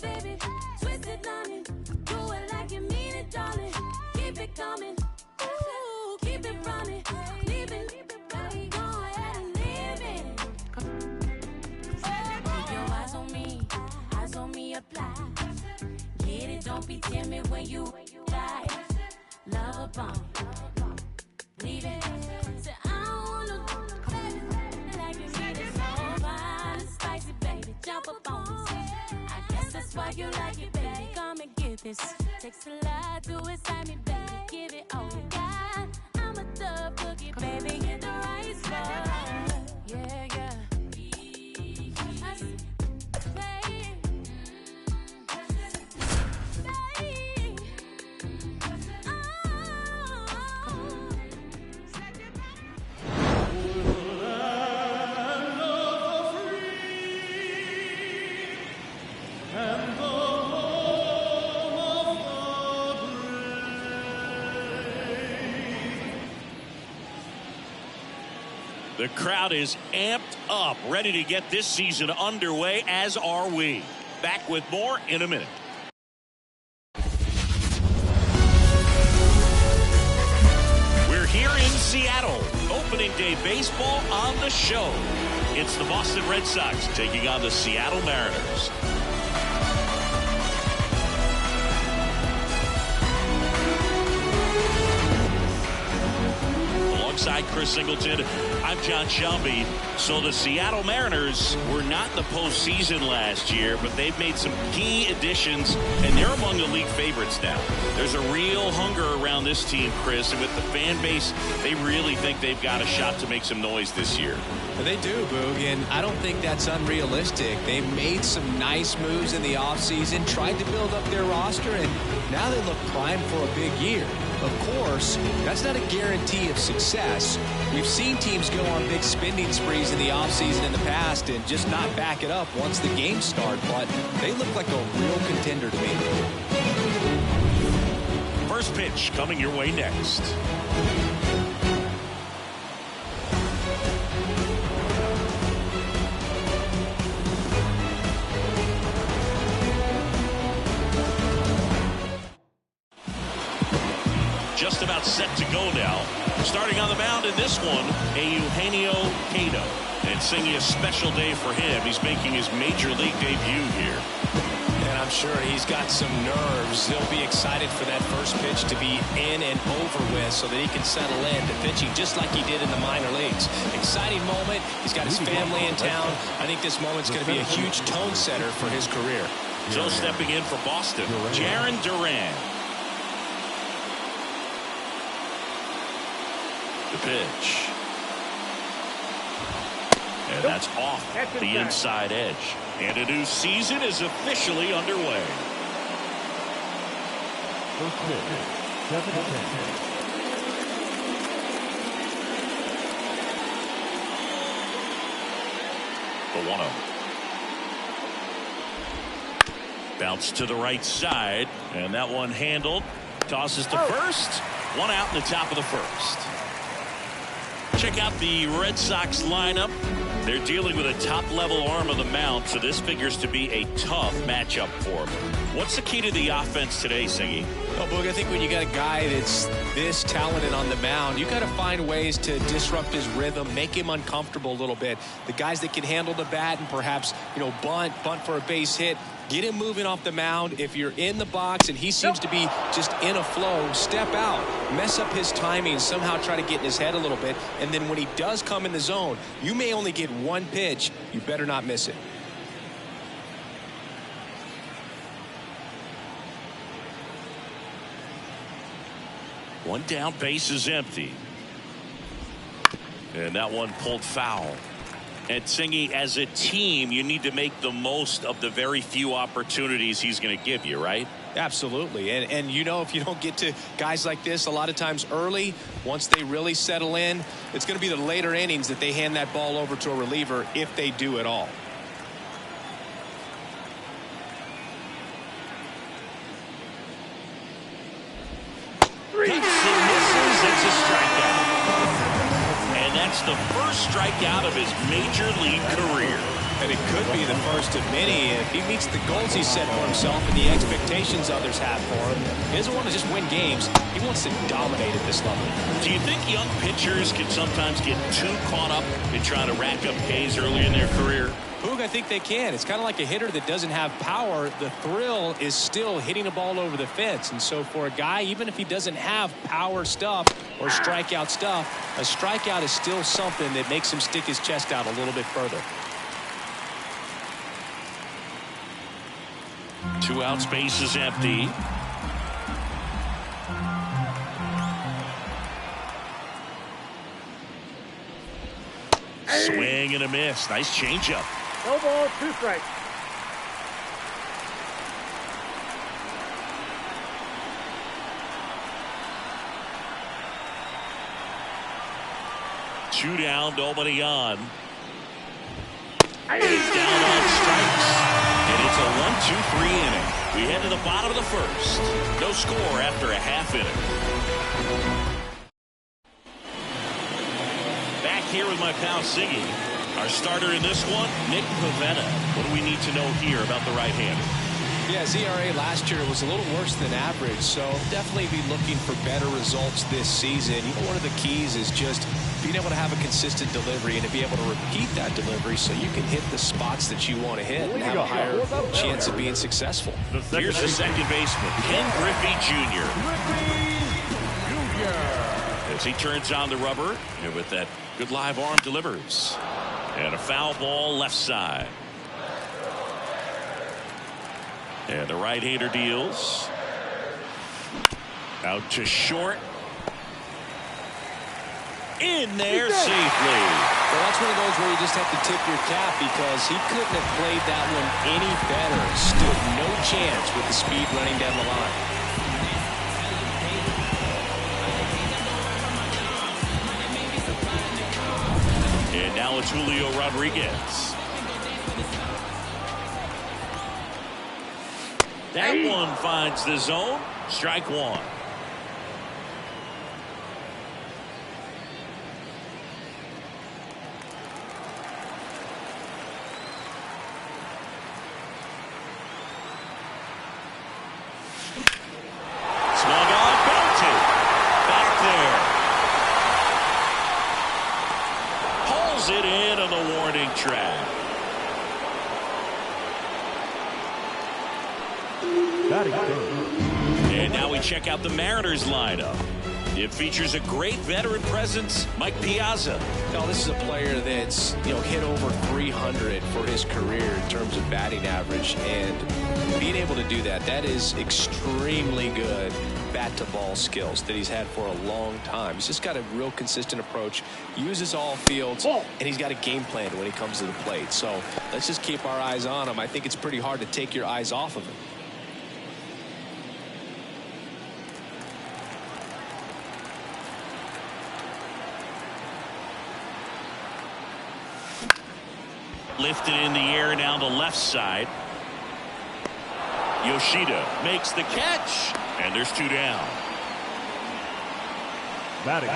it, baby. Twist it, darling. Do it like you mean it, darling. Keep it coming. Ooh, keep it running. Leave it. Go ahead and leave it. Keep your eyes on me, apply. Get it, don't be timid when you die. Love a bomb. Leave it. Say, I don't wanna like you need it so fine and spicy, baby. Jump up on me. I guess that's why you like it, baby. Come and get this. Takes a lot to excite me, baby. Give it all you got. I'm a thug boogie, baby. Get the right spot. Yeah, yeah. I see, baby. The crowd is amped up, ready to get this season underway, as are we. Back with more in a minute. We're here in Seattle. Opening day baseball on the show. It's the Boston Red Sox taking on the Seattle Mariners. Alongside Chris Singleton, I'm John Shelby. So the Seattle Mariners were not in the postseason last year, but they've made some key additions, and they're among the league favorites now. There's a real hunger around this team, Chris, and with the fan base, they really think they've got a shot to make some noise this year. Well, they do, Boog, and I don't think that's unrealistic. They made some nice moves in the offseason, tried to build up their roster, and now they look primed for a big year. Of course, that's not a guarantee of success. We've seen teams go on big spending sprees in the offseason in the past and just not back it up once the games start, but they look like a real contender to me. First pitch coming your way next. Just about set to go now. Starting on the mound in this one, Eugenio Cato. And singing a special day for him. He's making his major league debut here. And I'm sure he's got some nerves. He'll be excited for that first pitch to be in and over with so that he can settle in to pitching just like he did in the minor leagues. Exciting moment. He's got his family in town. I think this moment's going to be a huge tone setter for his career. So stepping in for Boston, Jarren Duran. The pitch. And that's off the inside edge. And a new season is officially underway. The 1-0. Bounce to the right side. And that one handled. Tosses to first. One out in the top of the first. Check out the Red Sox lineup. They're dealing with a top-level arm of the mound, so this figures to be a tough matchup for them. What's the key to the offense today, Singy? Well, Boog, I think when you got a guy that's this talented on the mound, you got to find ways to disrupt his rhythm, make him uncomfortable a little bit. The guys that can handle the bat and perhaps, bunt for a base hit, get him moving off the mound. If you're in the box and he seems to be just in a flow, step out, mess up his timing, somehow try to get in his head a little bit. And then when he does come in the zone, you may only get one pitch. You better not miss it. One down, base is empty. And that one pulled foul. And Singy, as a team, you need to make the most of the very few opportunities he's going to give you, right? Absolutely. And if you don't get to guys like this a lot of times early, once they really settle in, it's going to be the later innings that they hand that ball over to a reliever if they do at all. It's a strikeout. And that's the first strikeout of his major league career. And it could be the first of many if he meets the goals he set for himself and the expectations others have for him. He doesn't want to just win games. He wants to dominate at this level. Do you think young pitchers can sometimes get too caught up in trying to rack up Ks early in their career? Boog, I think they can. It's kind of like a hitter that doesn't have power. The thrill is still hitting a ball over the fence. And so for a guy, even if he doesn't have power stuff or strikeout stuff, a strikeout is still something that makes him stick his chest out a little bit further. 2 outs, base is empty. Swing and a miss. Nice changeup. No ball, 2 strikes. Two down, nobody on. He's down on strikes. And it's a 1-2-3 inning. We head to the bottom of the first. No score after a half inning. Back here with my pal Siggy. Our starter in this one, Nick Pivetta. What do we need to know here about the right-hander? Yeah, his ERA last year was a little worse than average, so definitely be looking for better results this season. You know, one of the keys is just being able to have a consistent delivery and to be able to repeat that delivery so you can hit the spots that you want to hit and have a higher chance of being successful. Here's the second baseman, Ken Griffey Jr. As he turns on the rubber and with that good live arm delivers. And a foul ball left side. And the right-hander deals. Out to short. In there safely. Well, that's one of those where you just have to tip your cap because he couldn't have played that one any better. Stood no chance with the speed running down the line. And now it's Julio Rodriguez. That one finds the zone. Strike one. Swung on, belted. Back there. Pulls it in on the warning track. And now we check out the Mariners lineup. It features a great veteran presence, Mike Piazza. Now, this is a player that's, hit over 300 for his career in terms of batting average, and being able to do that is extremely good bat-to-ball skills that he's had for a long time. He's just got a real consistent approach, uses all fields, and he's got a game plan when he comes to the plate. So let's just keep our eyes on him. I think it's pretty hard to take your eyes off of him. Lifted in the air down the left side. Yoshida makes the catch, and there's 2 down. Batting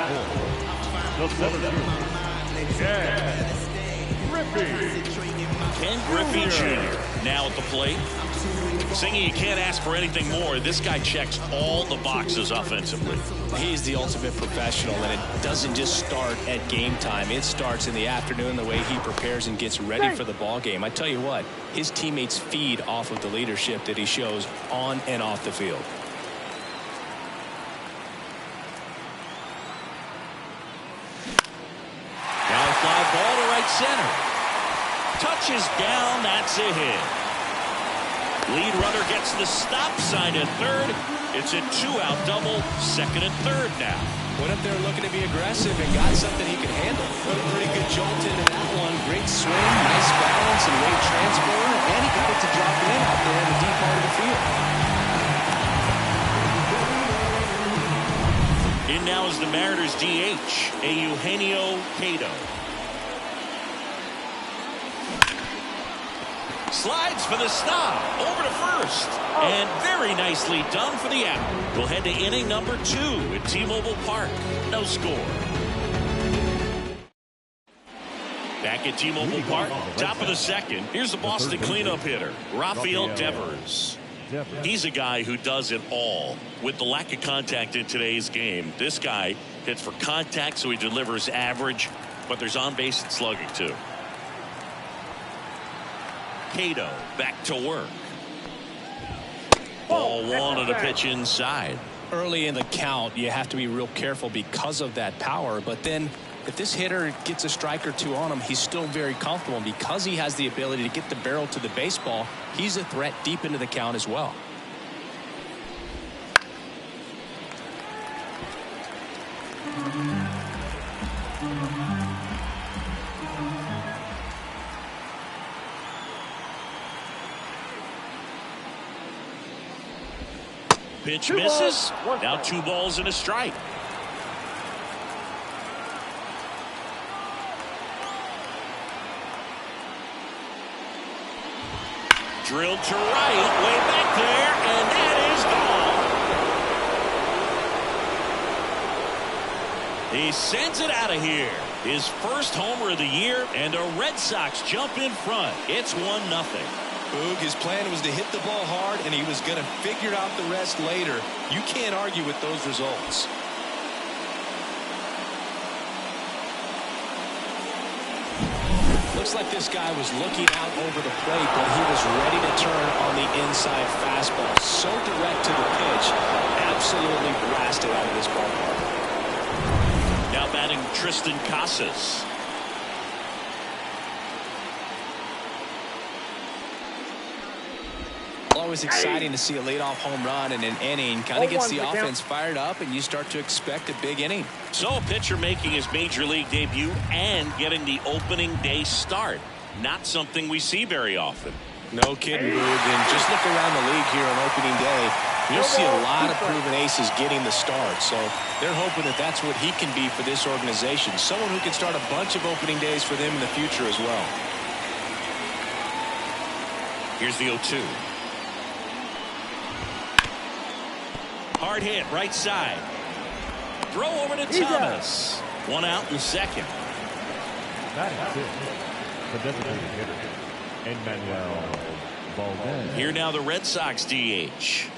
Ken Griffey Jr. now at the plate. Singy, you can't ask for anything more. This guy checks all the boxes offensively. He's the ultimate professional, and it doesn't just start at game time. It starts in the afternoon, the way he prepares and gets ready for the ball game. I tell you what, his teammates feed off of the leadership that he shows on and off the field. Now a fly ball to right center. Touches down, that's a hit. Lead runner gets the stop sign at third. It's a 2-out double, second and third now. Went up there looking to be aggressive and got something he could handle. Put a pretty good jolt into that one. Great swing, nice balance, and weight transfer. And he got it to drop in out there in the deep part of the field. In now is the Mariners DH, Eugenio Cato. Slides for the stop, over to first, and very nicely done for the out. We'll head to inning number 2 at T-Mobile Park. No score. Back at T-Mobile Park, top of the second. Here's the Boston cleanup hitter, Rafael Devers. He's a guy who does it all. With the lack of contact in today's game, this guy hits for contact, so he delivers average, but there's on-base and slugging too. Cato back to work. Ball one on a pitch inside. Early in the count, you have to be real careful because of that power, but then if this hitter gets a strike or two on him, he's still very comfortable. And because he has the ability to get the barrel to the baseball, he's a threat deep into the count as well. Pitch misses. Now 2 balls and a strike. Drilled to right, way back there, and that is gone. He sends it out of here. His first homer of the year, and the Red Sox jump in front. It's 1-0. Boog, his plan was to hit the ball hard, and he was going to figure out the rest later. You can't argue with those results. Looks like this guy was looking out over the plate, but he was ready to turn on the inside fastball. So direct to the pitch. Absolutely blasted out of this ballpark. Now batting Tristan Casas. Always exciting to see a leadoff home run in an inning. Kind of gets the offense fired up, and you start to expect a big inning. So a pitcher making his major league debut and getting the opening day start. Not something we see very often. No kidding, Boog. And just look around the league here on opening day. You'll see a lot of proven aces getting the start. So they're hoping that that's what he can be for this organization. Someone who can start a bunch of opening days for them in the future as well. Here's the 0-2. Hard hit, right side. Throw over to Thomas. 1 out in the second. Here now the Red Sox DH.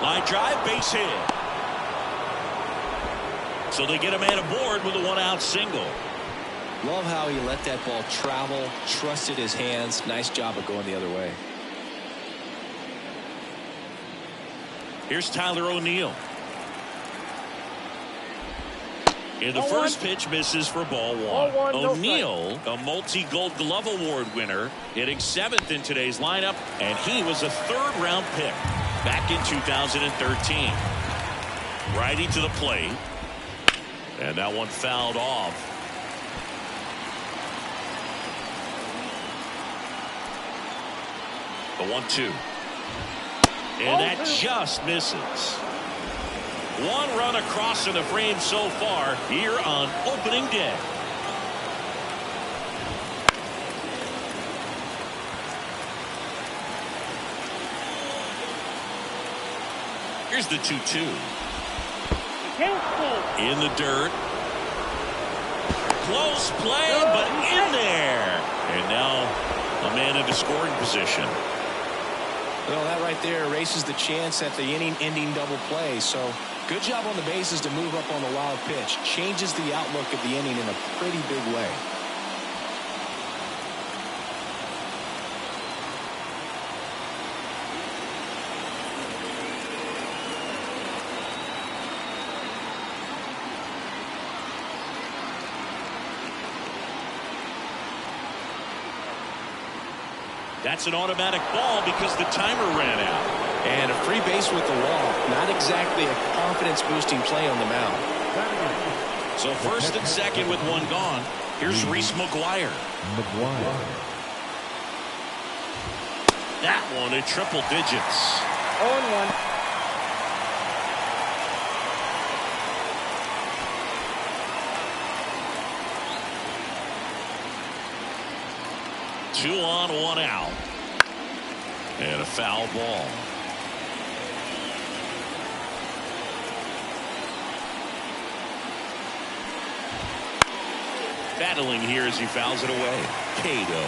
Line drive, base hit. So they get a man aboard with a 1-out single. Love how he let that ball travel, trusted his hands. Nice job of going the other way. Here's Tyler O'Neill. And the first pitch misses for ball one. O'Neill, a multi-Gold Glove Award winner, hitting 7th in today's lineup, and he was a 3rd-round pick back in 2013. Righty to the plate. And that one fouled off. The 1-2. And that just misses. 1 run across in the frame so far here on opening day. Here's the 2-2. In the dirt. Close play, but in there. And now a man into scoring position. Well, that right there erases the chance at the inning-ending double play. So good job on the bases to move up on the wild pitch. Changes the outlook of the inning in a pretty big way. That's an automatic ball because the timer ran out. And a free base with the walk. Not exactly a confidence-boosting play on the mound. So first and second with 1 gone. Here's Reese McGuire. That one in triple digits. 0-1. 2 on, 1 out. And a foul ball. battling here as he fouls it away. Cato,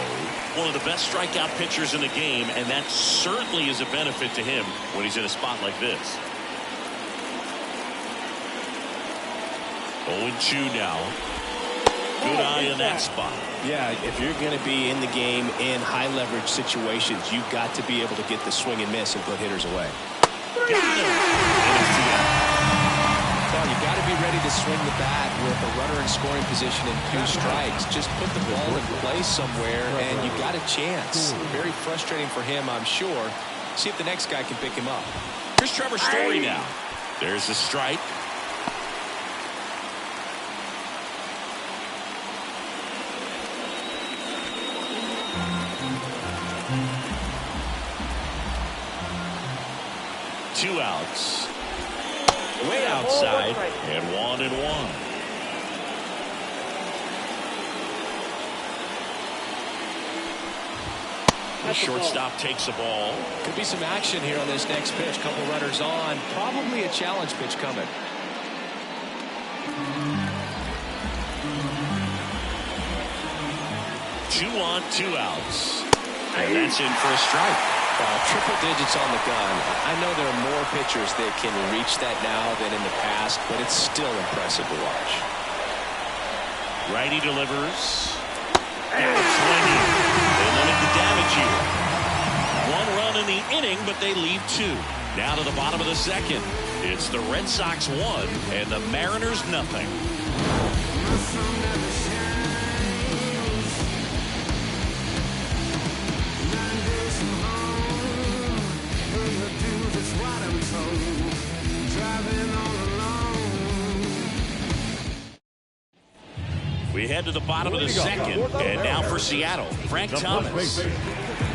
one of the best strikeout pitchers in the game, and that certainly is a benefit to him when he's in a spot like this. 0-2 now. Good eye in that spot. Yeah, if you're going to be in the game in high leverage situations, you've got to be able to get the swing and miss and put hitters away. Got him. Well, you've got to be ready to swing the bat with a runner in scoring position and 2 strikes. Just put the ball in place somewhere and you've got a chance. Very frustrating for him, I'm sure. See if the next guy can pick him up. Here's Trevor Story now. There's the strike. Two outs. Way outside. And 1-1. The shortstop takes the ball. Could be some action here on this next pitch. Couple runners on. Probably a challenge pitch coming. 2 on, 2 outs. And that's in for a strike. Triple digits on the gun. I know there are more pitchers that can reach that now than in the past, but it's still impressive to watch. Righty delivers. And swinging. They limit the damage here. 1 run in the inning, but they leave 2. Now to the bottom of the second. It's the Red Sox 1 and the Mariners nothing. We head to the bottom of the second, and now for Seattle, Frank Thomas.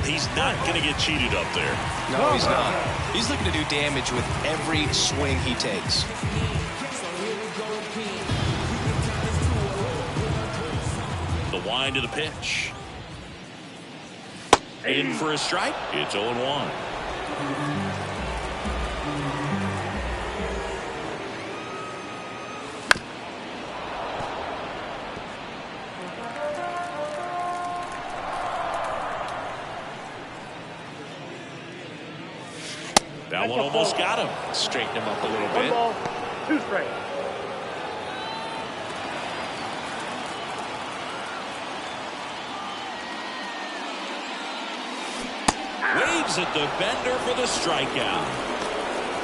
He's not going to get cheated up there. No, he's not. He's looking to do damage with every swing he takes. The wind of the pitch. In for a strike. It's 0-1. That one almost got him. Straighten him up a little bit. 1 ball, 2 strikes. Waves at the bender for the strikeout.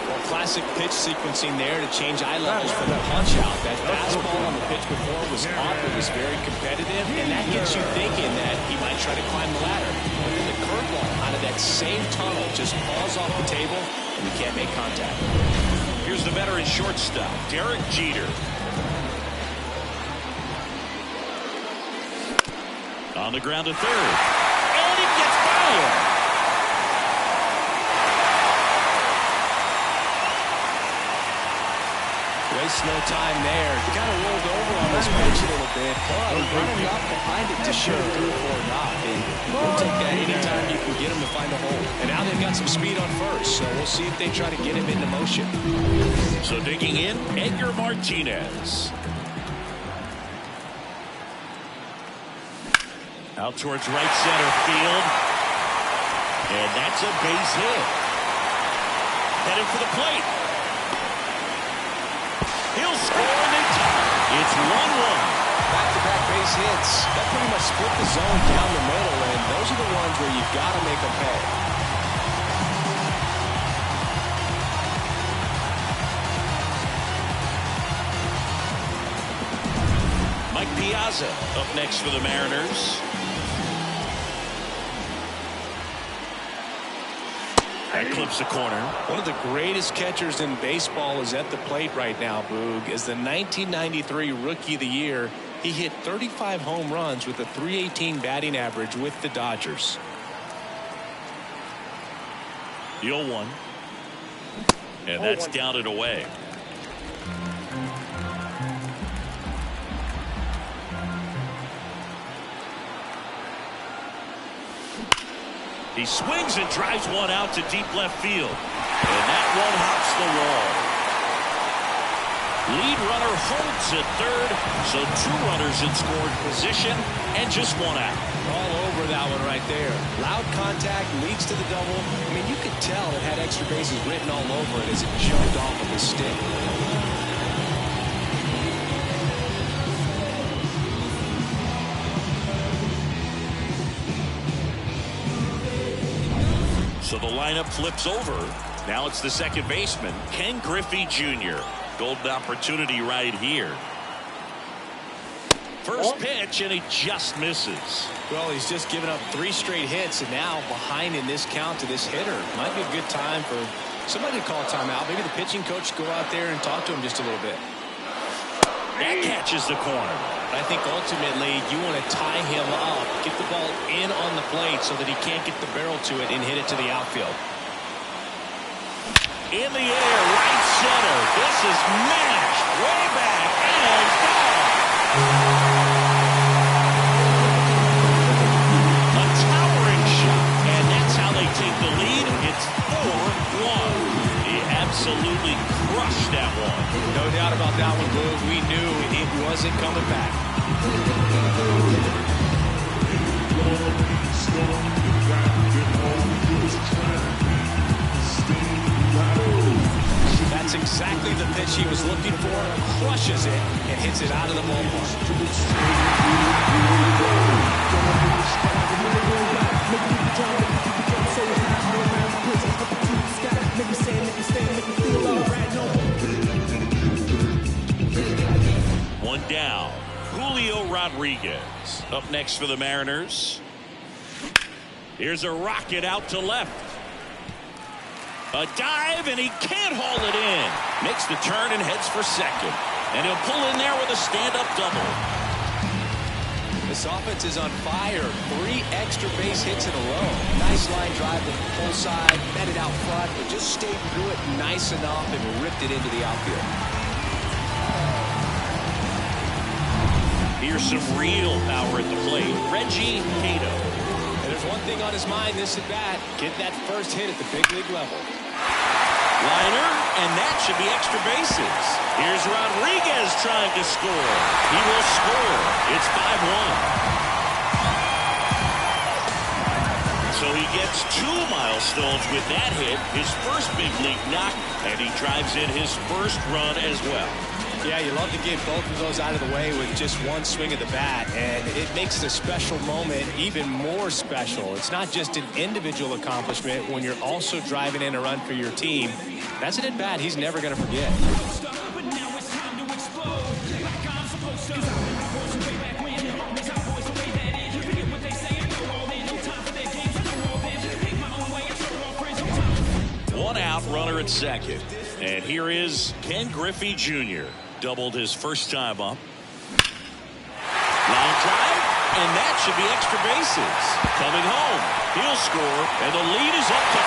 Well, classic pitch sequencing there to change eye levels for the punch out. That fastball on the pitch before was off. It was very competitive, and that gets you thinking that he might try to climb the ladder. But then the curveball out of that same tunnel just falls off the table, and he can't make contact. Here's the veteran shortstop, Derek Jeter. On the ground to third. And it gets by him. Waste no time there. He kind of rolled over on this pitch a little bit, but he got enough behind it to show through for a knock. And we'll take that anytime you can get him to find a hole. And now they've got some speed on first, so we'll see if they try to get him into motion. So digging in, Edgar Martinez. Out towards right center field. And that's a base hit. Heading for the plate. He'll score and they tie. It's 1-1. Back-to-back base hits. That pretty much split the zone down the middle, and those are the ones where you've got to make them pay. Mike Piazza up next for the Mariners. That clips the corner. One of the greatest catchers in baseball is at the plate right now, Boog. As the 1993 Rookie of the Year, he hit 35 home runs with a .318 batting average with the Dodgers. The 0-1. And that's down and away. He swings and drives one out to deep left field. And that one hops the wall. Lead runner holds at third, so 2 runners in scoring position and just 1 out. All over that one right there. Loud contact leads to the double. I mean, you could tell it had extra bases written all over it as it jumped off of his stick. So the lineup flips over. Now it's the second baseman, Ken Griffey Jr. Golden opportunity right here. First pitch, and he just misses. Well, he's just given up 3 straight hits, and now behind in this count to this hitter. Might be a good time for somebody to call a timeout. Maybe the pitching coach go out there and talk to him just a little bit. That catches the corner. I think ultimately you want to tie him up, get the ball in on the plate so that he can't get the barrel to it and hit it to the outfield. In the air, right center. This is mashed way back and gone. A towering shot, and that's how they take the lead. It's 4-1. He absolutely crushed that one. No doubt about that one, Blue. We knew it wasn't coming back. That's exactly the pitch he was looking for. Crushes it and hits it out of the ballpark. One down. Julio Rodriguez up next for the Mariners. Here's a rocket out to left. A dive, and he can't haul it in. Makes the turn and heads for second. And he'll pull in there with a stand-up double. This offense is on fire. 3 extra base hits in a row. Nice line drive to the pull side, met it out front, but just stayed through it nice enough and ripped it into the outfield. Here's some real power at the plate. Reggie Cato. And there's one thing on his mind this at bat. Get that first hit at the big league level. Liner, and that should be extra bases. Here's Rodriguez trying to score. He will score. It's 5-1. So he gets 2 milestones with that hit, his first big league knock, and he drives in his first run as well. Yeah, you love to get both of those out of the way with just one swing of the bat, and it makes the special moment even more special. It's not just an individual accomplishment when you're also driving in a run for your team. That's an at-bat he's never going to forget. One out, runner at second. And here is Ken Griffey Jr. Doubled his first time up. Line drive, and that should be extra bases. Coming home, he'll score, and the lead is up to 5.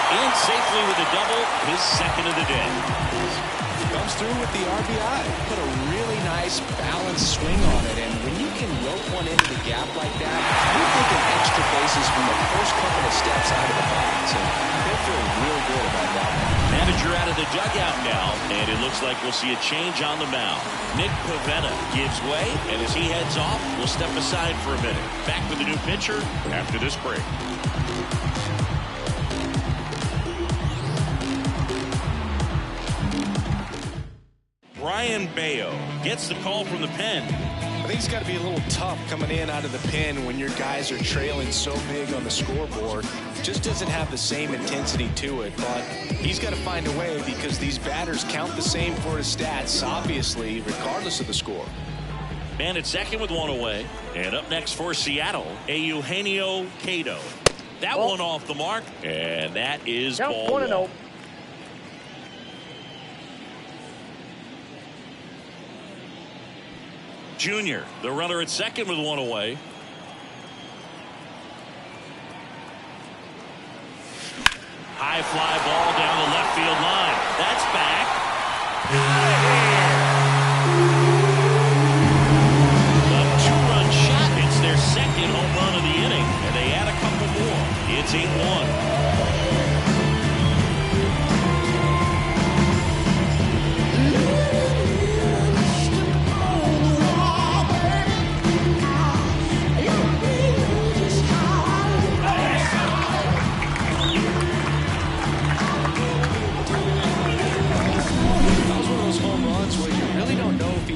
In safely with a double, his second of the day. Comes through with the RBI. Put a really nice balanced swing on it, and when you can rope one into the gap like that, you're thinking extra bases from the first couple of steps out of the box, and they're feeling real good about that. Manager out of the dugout now, and it looks like we'll see a change on the mound. Nick Pivetta gives way, and as he heads off, we'll step aside for a minute. Back with the new pitcher after this break. Brian Bayo gets the call from the pen. I think it's got to be a little tough coming in out of the pen when your guys are trailing so big on the scoreboard. It just doesn't have the same intensity to it, but he's got to find a way because these batters count the same for his stats, obviously, regardless of the score. Man at second with 1 away. And up next for Seattle, Eugenio Cato. That one off the mark, and that is ball 1. Junior, the runner at second with 1 away. High fly ball down the left field line. That's back. Out of here. A 2-run shot. It's their second home run of the inning, and they add a couple more. It's 8-1.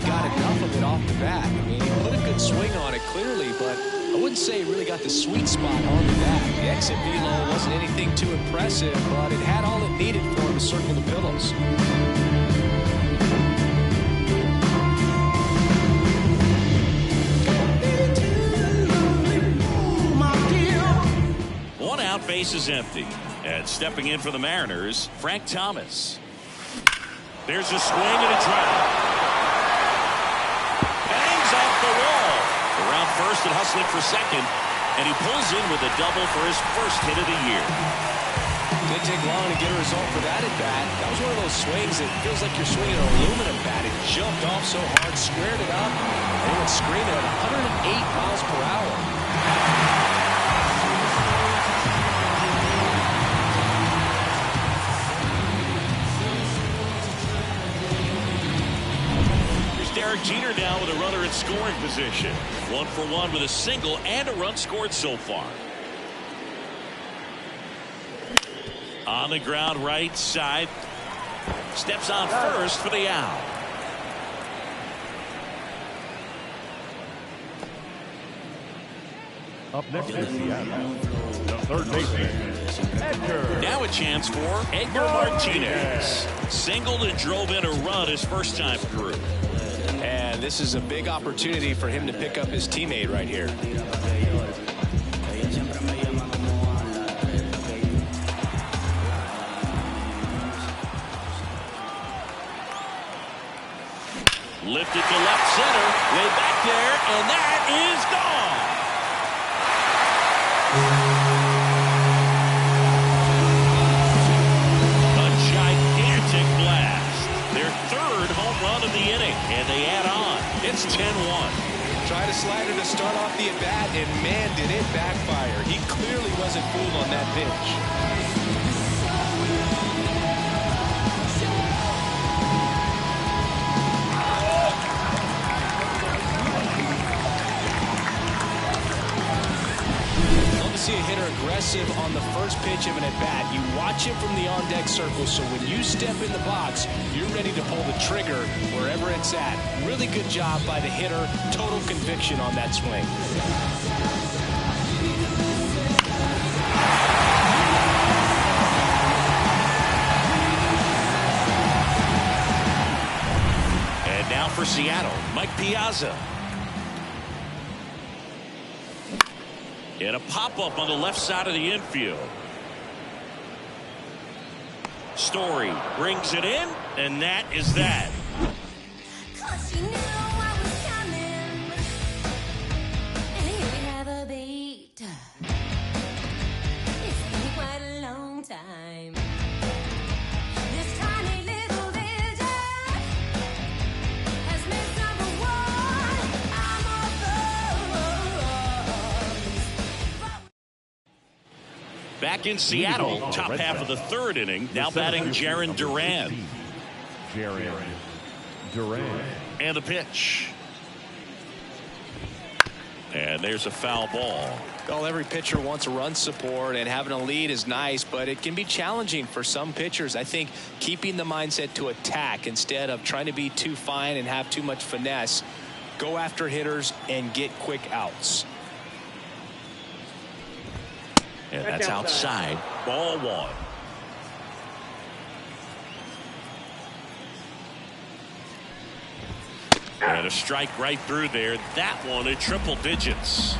got enough of it off the bat. I mean, he put a good swing on it clearly, but I wouldn't say he really got the sweet spot on the bat. The exit velo wasn't anything too impressive, but it had all it needed for him to circle the pillows. One out, base is empty. And stepping in for the Mariners, Frank Thomas. There's a swing and a drive. Bangs off the wall. Around first and hustling for second. And he pulls in with a double for his first hit of the year. Didn't take long to get a result for that at bat. That was one of those swings that feels like you're swinging an aluminum bat. It jumped off so hard, squared it up, and it went screaming at 108 miles per hour. Derek Jeter now with a runner in scoring position. 1 for 1 with a single and a run scored so far. On the ground right side. Steps on first for the out. Up next is Seattle. The third baseman, Edgar. Now a chance for Edgar Martinez. Singled and drove in a run his first time through. And this is a big opportunity for him to pick up his teammate right here. Lifted to left center, way back there, and that is gone. A gigantic blast. Their third home run of the inning, and they add on. It's 10-1. Tried a slider to start off the at-bat, and man, did it backfire. He clearly wasn't fooled on that pitch. See a hitter aggressive on the first pitch of an at-bat. You watch him from the on-deck circle, so when you step in the box, you're ready to pull the trigger wherever it's at. Really good job by the hitter. Total conviction on that swing. And now for Seattle, Mike Piazza. And a pop-up on the left side of the infield. Story brings it in, and that is that. Cause you knew I was coming. And here we have a beat. It's been quite a long time. This tiny little vision has missed number one. I'm a buzz. Back in Seattle, top half of the third inning. Now batting Jarren Duran. Jarren Duran. And the pitch. And there's a foul ball. Well, every pitcher wants a run support, and having a lead is nice, but it can be challenging for some pitchers. I think keeping the mindset to attack instead of trying to be too fine and have too much finesse. Go after hitters and get quick outs. And that's outside. Ball one. And a strike right through there. That one at triple digits.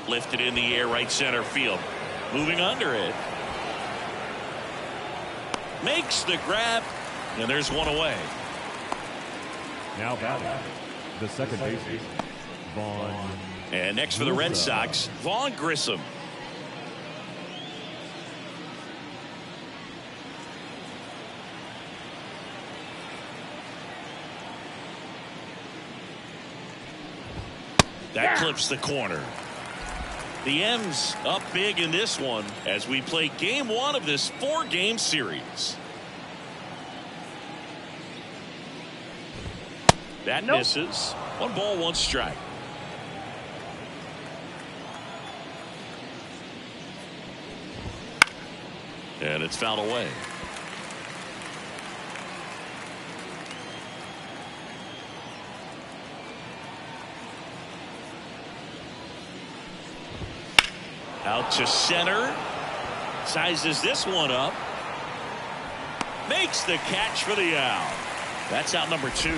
Lifted in the air, right center field. Moving under it. Makes the grab. And there's one away. Now batting the second baseman, Vaughn. And next for the Red Sox, Vaughn Grissom. That clips the corner. The M's up big in this one as we play game one of this 4-game series. That misses. 1 ball, 1 strike. And it's fouled away. Out to center. Sizes this one up. Makes the catch for the out. That's out number 2.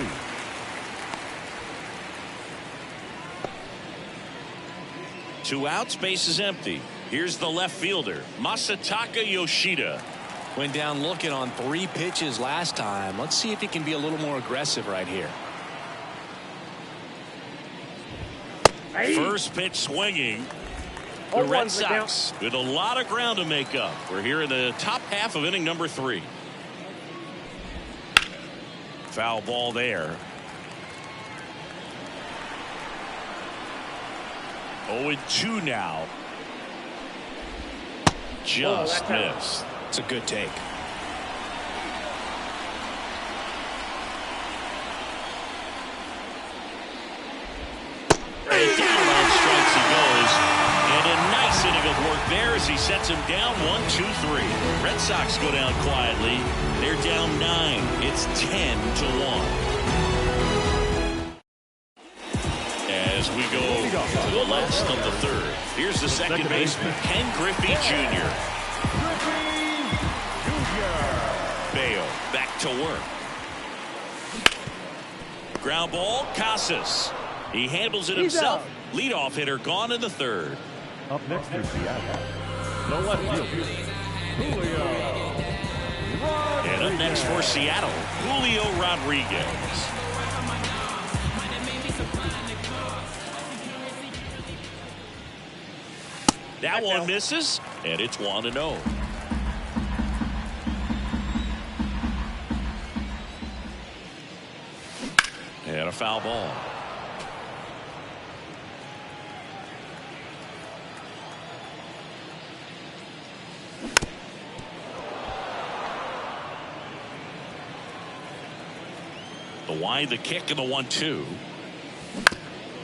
Two outs, base is empty. Here's the left fielder, Masataka Yoshida. Went down looking on 3 pitches last time. Let's see if he can be a little more aggressive right here. First pitch swinging. The Red Sox with a lot of ground to make up. We're here in the top half of inning number 3. Foul ball there. 0-2 now. Just missed. It's a good take. And down on strikes he goes. And a nice inning of work there as he sets him down 1-2-3. Red Sox go down quietly. They're down 9. It's 10-1. As we go to the last of the 3rd. Here's the second baseman, Ken Griffey Jr. Bayo back to work. Ground ball, Casas. He handles it himself. Leadoff hitter gone in the 3rd. Up next for Seattle, the left fielder, Julio. And up next for Seattle, Julio Rodriguez. That one misses, and it's 1-0. And a foul ball. The wind, the kick, and the 1-2.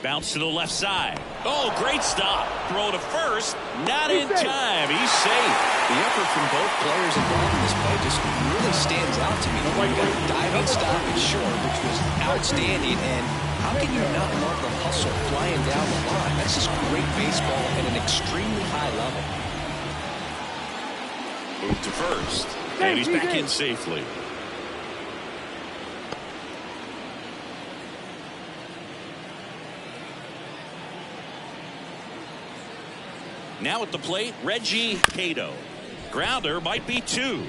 Bounce to the left side. Oh, great stop. Throw to first. Not in time. He's safe. The effort from both players involved in this play just really stands out to me. You got a diving stop at short, which was outstanding. And how can you not love the hustle flying down the line? That's just great baseball at an extremely high level. Move to first. And he's back in safely. Now at the plate, Reggie Cato. Grounder might be 2.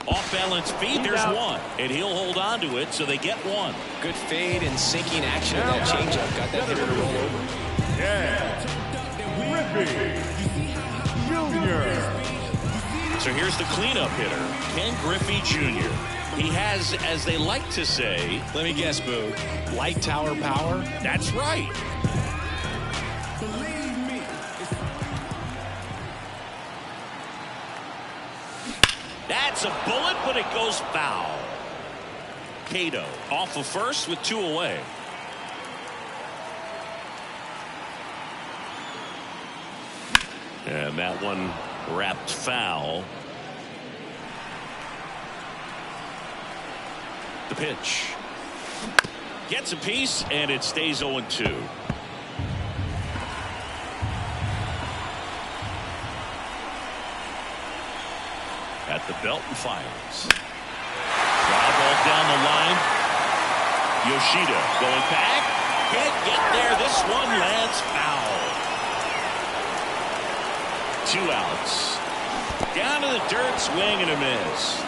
Off balance feed, there's 1. And he'll hold on to it, so they get 1. Good fade and sinking action of that changeup. Got that hitter to roll over. Griffey Jr. So here's the cleanup hitter, Ken Griffey Jr. He has, as they like to say, let me guess, Boo, light tower power? That's right. That's a bullet, but it goes foul. Cato off of first with 2 away. And that one wrapped foul. The pitch. Gets a piece, and it stays 0-2. At the belt and fires. Fly ball down the line. Yoshida going back. Can't get there. This one lands foul. 2 outs. Down to the dirt, swing and a miss.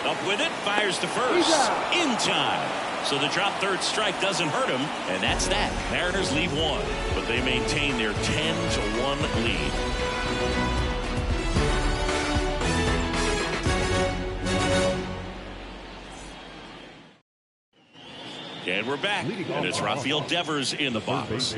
Up with it, fires to first. In time. So the drop third strike doesn't hurt him, and that's that. Mariners leave 1, but they maintain their 10-1 lead. And we're back, and it's Rafael Devers in the box.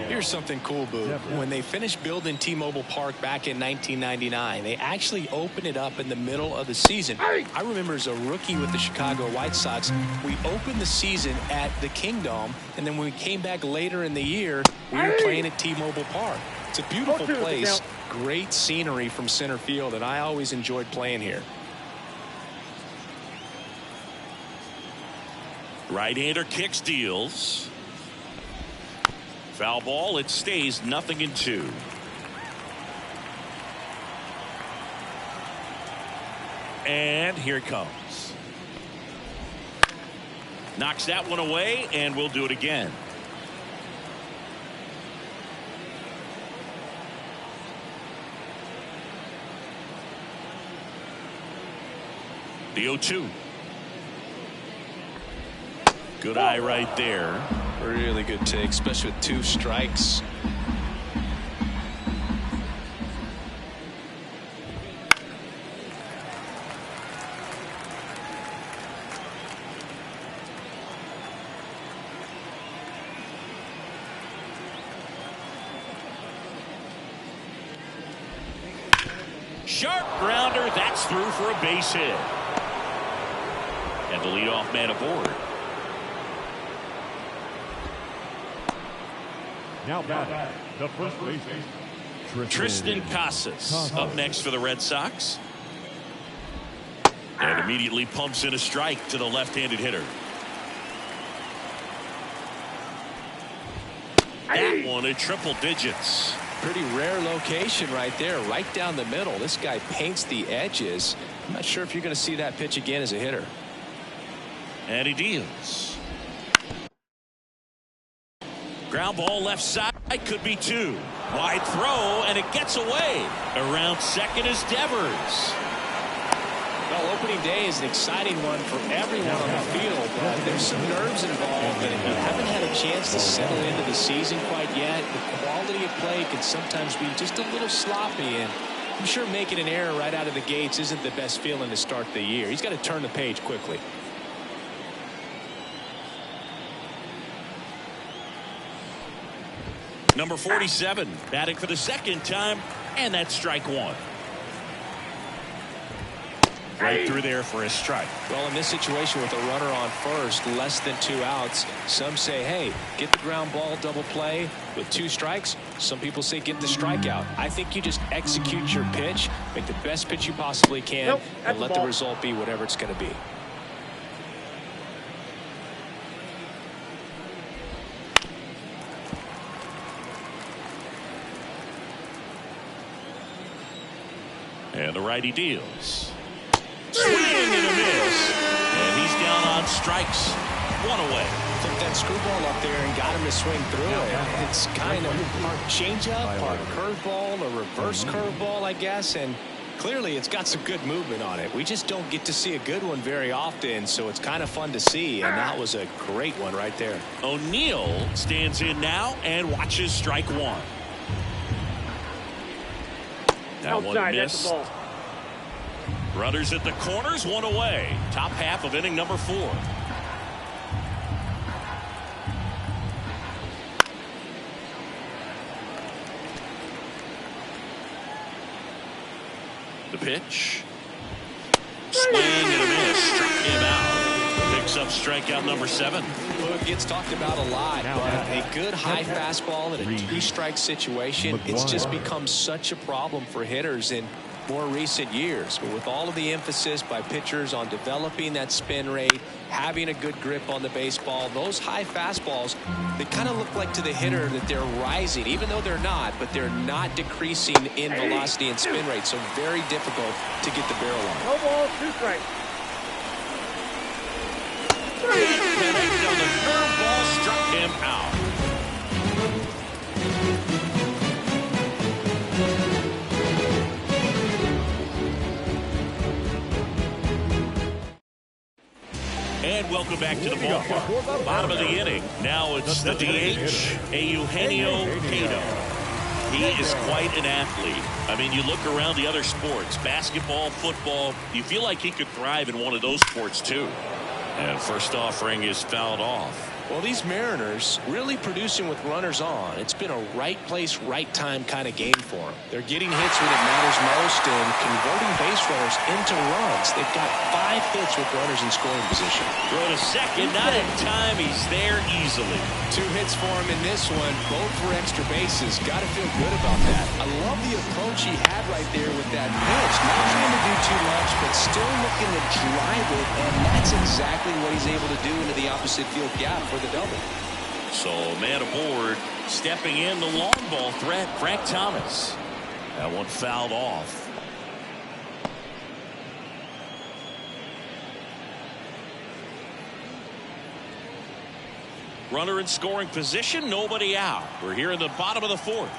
Here's something cool, Boo. When they finished building T-Mobile Park back in 1999, they actually opened it up in the middle of the season. I remember as a rookie with the Chicago White Sox, we opened the season at the Kingdome, and then when we came back later in the year, we were playing at T-Mobile Park. It's a beautiful place, great scenery from center field, and I always enjoyed playing here. Right-hander kicks, deals. Foul ball, it stays 0-2. and here it comes. Knocks that one away, and we'll do it again. The 0-2. Good eye right there. Really good take, especially with 2 strikes. Sharp grounder. That's through for a base hit. And the leadoff man aboard. Now back, the first baseman, Tristan Casas up next for the Red Sox. And immediately pumps in a strike to the left-handed hitter. That one at triple digits. Pretty rare location right there, right down the middle. This guy paints the edges. I'm not sure if you're going to see that pitch again as a hitter. And he deals. Ground ball left side, could be 2. Wide throw, and it gets away. Around second is Devers. Well, opening day is an exciting one for everyone on the field, but there's some nerves involved, and if you haven't had a chance to settle into the season quite yet, the quality of play can sometimes be just a little sloppy, and I'm sure making an error right out of the gates isn't the best feeling to start the year. He's got to turn the page quickly. Number 47, batting for the second time, and that's strike 1. Right through there for a strike. Well, in this situation with a runner on first, less than 2 outs, some say, hey, get the ground ball double play with 2 strikes. Some people say get the strikeout. I think you just execute your pitch, make the best pitch you possibly can, and let the result be whatever it's going to be. And the righty deals. Swing and a miss. And he's down on strikes. 1 away. Took that screwball up there and got him to swing through it. It's kind of part changeup, part curveball, a reverse curveball, I guess. And clearly it's got some good movement on it. We just don't get to see a good one very often, so it's kind of fun to see. And that was a great one right there. O'Neill stands in now and watches strike 1. That one missed. Runners at the corners, 1 away. Top half of inning number 4. The pitch. Swing and a miss. Struck him out. Picks up strikeout number 7. Well, it gets talked about a lot, but a good high fastball in a 2-strike situation, it's just become such a problem for hitters in more recent years. But with all of the emphasis by pitchers on developing that spin rate, having a good grip on the baseball, those high fastballs, they kind of look like to the hitter that they're rising, even though they're not, but they're not decreasing in velocity and spin rate. So very difficult to get the barrel on. No ball, 2 strikes. Connected on the curveball, struck him out. And welcome back to the ballpark. Bottom of the inning. Now it's the DH, Eugenio Cato. He is quite an athlete. I mean, you look around the other sports, basketball, football, you feel like he could thrive in one of those sports too. And first offering is fouled off. Well, these Mariners really producing with runners on. It's been a right place, right time kind of game for them. They're getting hits when it matters most and converting base runners into runs. They've got 5 hits with runners in scoring position. Throw to second, not in time. He's there easily. 2 hits for him in this one, both for extra bases. Got to feel good about that. I love the approach he had right there with that pitch. Not trying to do too much, but still looking to drive it, and that's exactly what he's able to do into the opposite field gap for the double. So man aboard, stepping in the long ball threat, Frank Thomas. That one fouled off. Runner in scoring position, nobody out. We're here in the bottom of the fourth.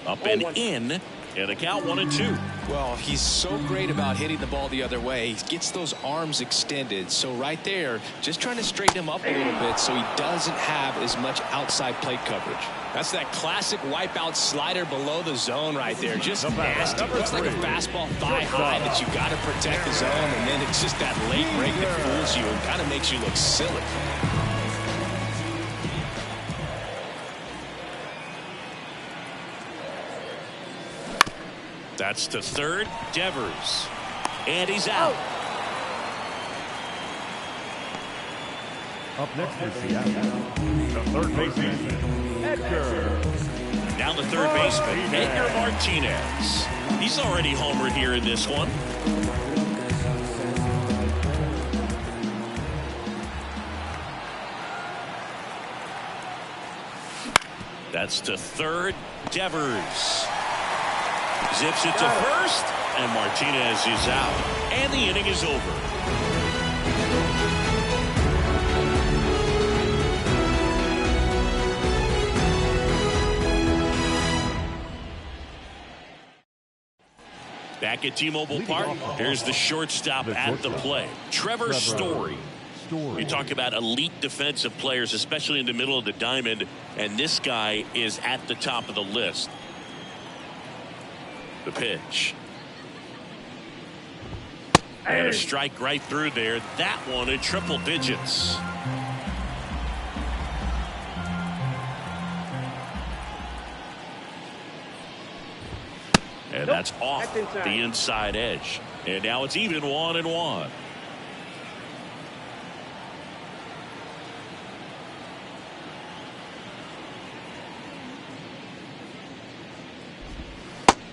Up and in, and the count 1-2. Well, he's so great about hitting the ball the other way. He gets those arms extended. So right there, just trying to straighten him up a little bit so he doesn't have as much outside plate coverage. That's that classic wipeout slider below the zone right there. Just nasty. Looks like a fastball thigh high that you got to protect the zone, and then it's just that late break that fools you and kind of makes you look silly. That's to third, Devers. And he's out. Up next for Seattle, the third baseman, Edgar. Down the third baseman, Edgar Martinez. He's already homered here in this one. That's to third, Devers. Zips it to first, and Martinez is out. And the inning is over. Back at T-Mobile Park, here's the shortstop at the plate, Trevor Story. You talk about elite defensive players, especially in the middle of the diamond, and this guy is at the top of the list. The pitch. And a strike right through there. That one in triple digits. And that's off the inside edge. And now it's even 1-1.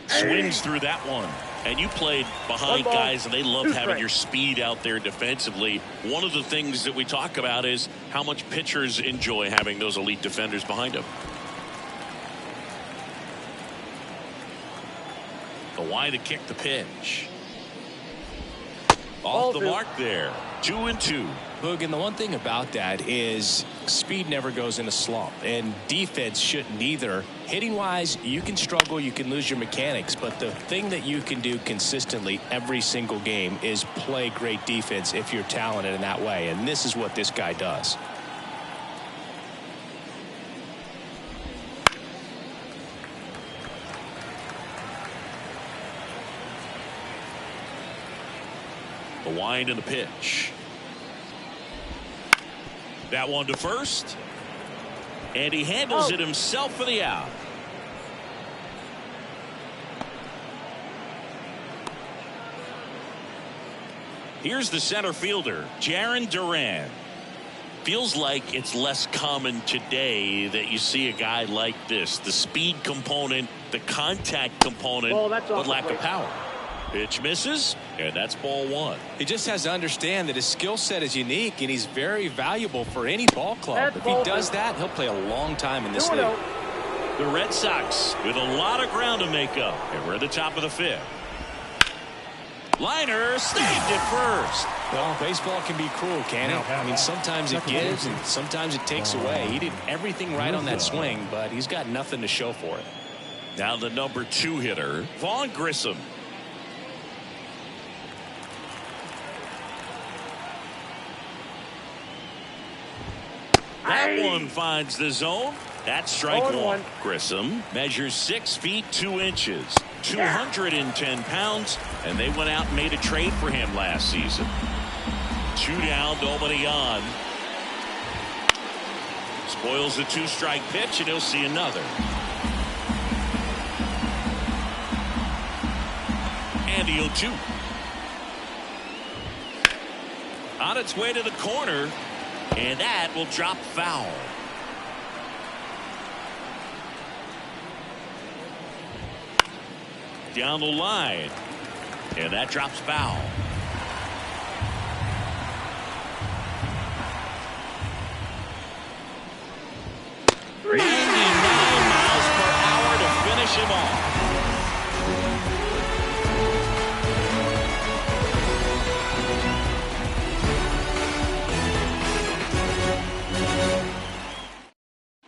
Swings through that one. And you played behind guys, and they love having your speed out there defensively. One of the things that we talk about is how much pitchers enjoy having those elite defenders behind them. The wide to kick the pitch. Off the mark there. 2-2. Boog, and the one thing about that is speed never goes in a slump, and defense shouldn't either. Hitting wise, you can struggle, you can lose your mechanics, but the thing that you can do consistently every single game is play great defense if you're talented in that way, and this is what this guy does. The wind and the pitch. That one to first. And he handles it himself for the out. Here's the center fielder, Jarren Duran. Feels like it's less common today that you see a guy like this. The speed component, the contact component, but lack of power. Pitch misses, and that's ball one. He just has to understand that his skill set is unique, and he's very valuable for any ball club. If he does that, he'll play a long time in this league. The Red Sox with a lot of ground to make up, and we're at the top of the fifth. Liner saved it first. Well, baseball can be cruel, can't it? I mean, sometimes it gives, and sometimes it takes away. He did everything right on that swing, but he's got nothing to show for it. Now the number 2 hitter, Vaughn Grissom. That one finds the zone. That's strike one. Grissom measures 6 feet 2 inches, 210 pounds, and they went out and made a trade for him last season. 2 down, nobody on. Spoils the 2-strike pitch, and he'll see another. And the 0-2. On its way to the corner. And that will drop foul. Down the line. And that drops foul. 99 miles per hour to finish him off.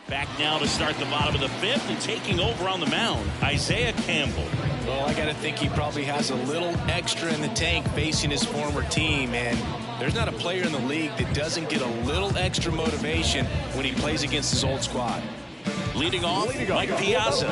Back now to start the bottom of the fifth, and taking over on the mound, Isaiah Campbell. Well, I got to think he probably has a little extra in the tank facing his former team, and there's not a player in the league that doesn't get a little extra motivation when he plays against his old squad. Leading off, Mike Piazza.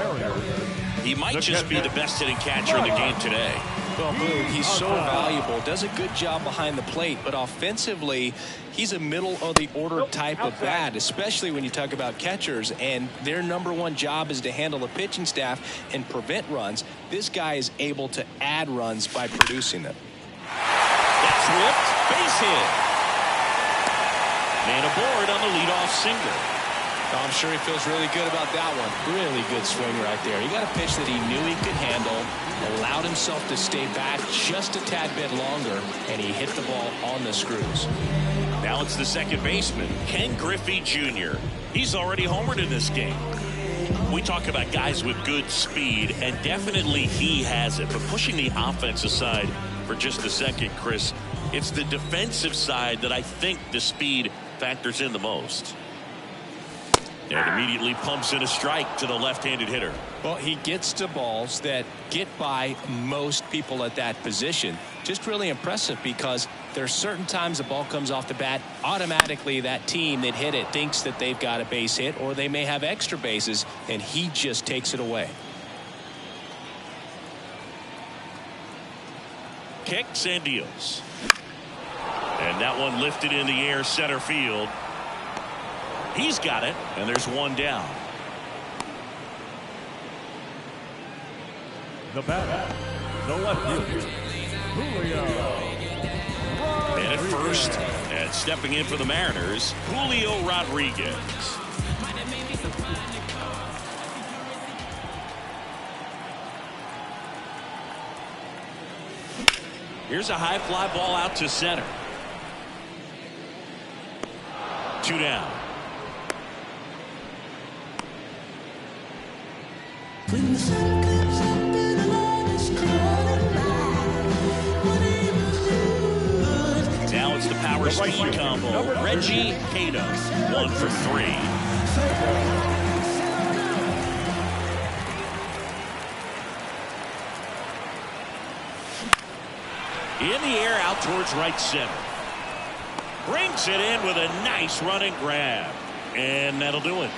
He might just be the best hitting catcher in the game today. Well, Blue, he's so valuable, does a good job behind the plate, but offensively, he's a middle-of-the-order type of bat, especially when you talk about catchers, and their #1 job is to handle the pitching staff and prevent runs. This guy is able to add runs by producing them. That's whipped, base hit. Man aboard on the leadoff single. I'm sure he feels really good about that one. Really good swing right there. He got a pitch that he knew he could handle, allowed himself to stay back just a tad bit longer, and he hit the ball on the screws. Now it's the second baseman, Ken Griffey Jr. He's already homered in this game. We talk about guys with good speed, and definitely he has it. But pushing the offense aside for just a second, Chris, it's the defensive side that I think the speed factors in the most. And immediately pumps in a strike to the left-handed hitter. Well, he gets to balls that get by most people at that position. Just really impressive because there are certain times the ball comes off the bat, automatically that team that hit it thinks that they've got a base hit or they may have extra bases, and he just takes it away. Kicks and deals. And that one lifted in the air center field. He's got it, and there's one down. The batter, the left fielder, Julio. And at first, and stepping in for the Mariners, Julio Rodriguez. Here's a high fly ball out to center. 2 down. Now it's the power speed combo. Reggie Cato, 1 for 3. In the air out towards right center. Brings it in with a nice running grab. And that'll do it.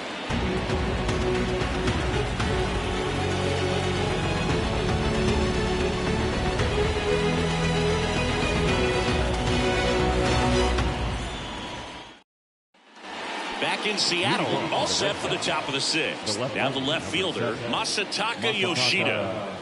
Back in Seattle, all set for the top of the 6th. Now the left fielder, Masataka Yoshida.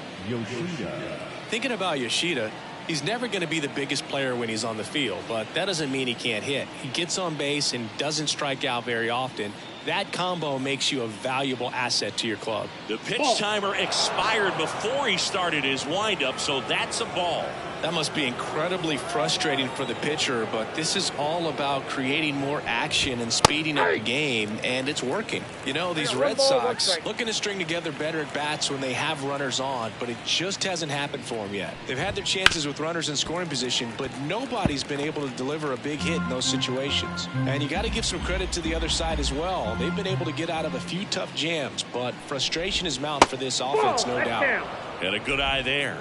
Thinking about Yoshida, he's never going to be the biggest player when he's on the field, but that doesn't mean he can't hit. He gets on base and doesn't strike out very often. That combo makes you a valuable asset to your club. The pitch timer expired before he started his windup, so that's a ball. That must be incredibly frustrating for the pitcher, but this is all about creating more action and speeding up the game, and it's working. You know, these Red Sox looking to string together better at bats when they have runners on, but it just hasn't happened for them yet. They've had their chances with runners in scoring position, but nobody's been able to deliver a big hit in those situations. And you got to give some credit to the other side as well. They've been able to get out of a few tough jams, but frustration is mounting for this offense, no doubt. And a good eye there.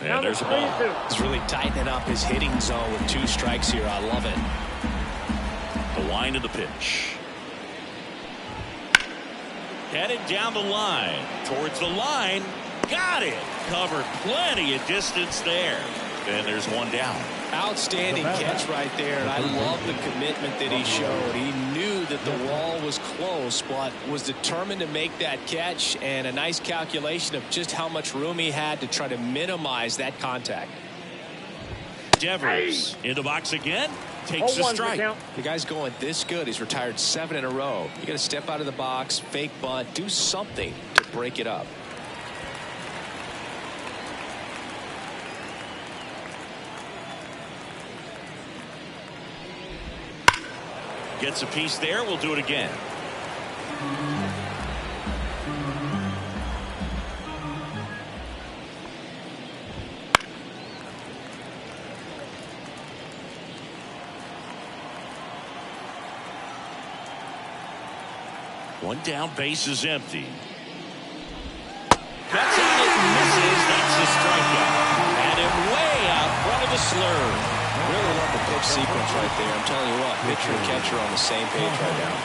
And there's a ball. He's really tightening up his hitting zone with 2 strikes here. I love it. The line of the pitch. Headed down the line. Towards the line. Got it. Covered plenty of distance there. And there's one down. Outstanding catch right there, and I love the commitment that he showed. He knew that the wall was close, but was determined to make that catch, and a nice calculation of just how much room he had to try to minimize that contact. Devers in the box again. Takes the strike. The guy's going this good. He's retired 7 in a row. You got to step out of the box, fake bunt, do something to break it up. Gets a piece there. We'll do it again. One down, base is empty. Cuts out it and misses. That's a strikeout. And him way out front of the slurve. Really love the pitch sequence right there. I'm telling you what, pitcher and catcher are on the same page right now.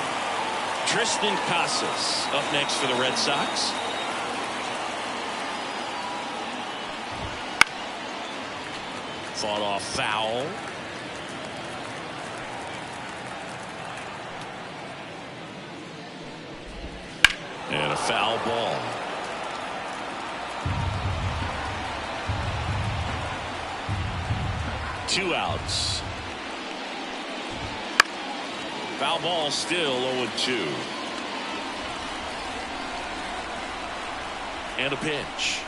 Tristan Casas up next for the Red Sox. Fought off foul. And a foul ball. Two outs. Foul ball, still 0-2. And a pitch.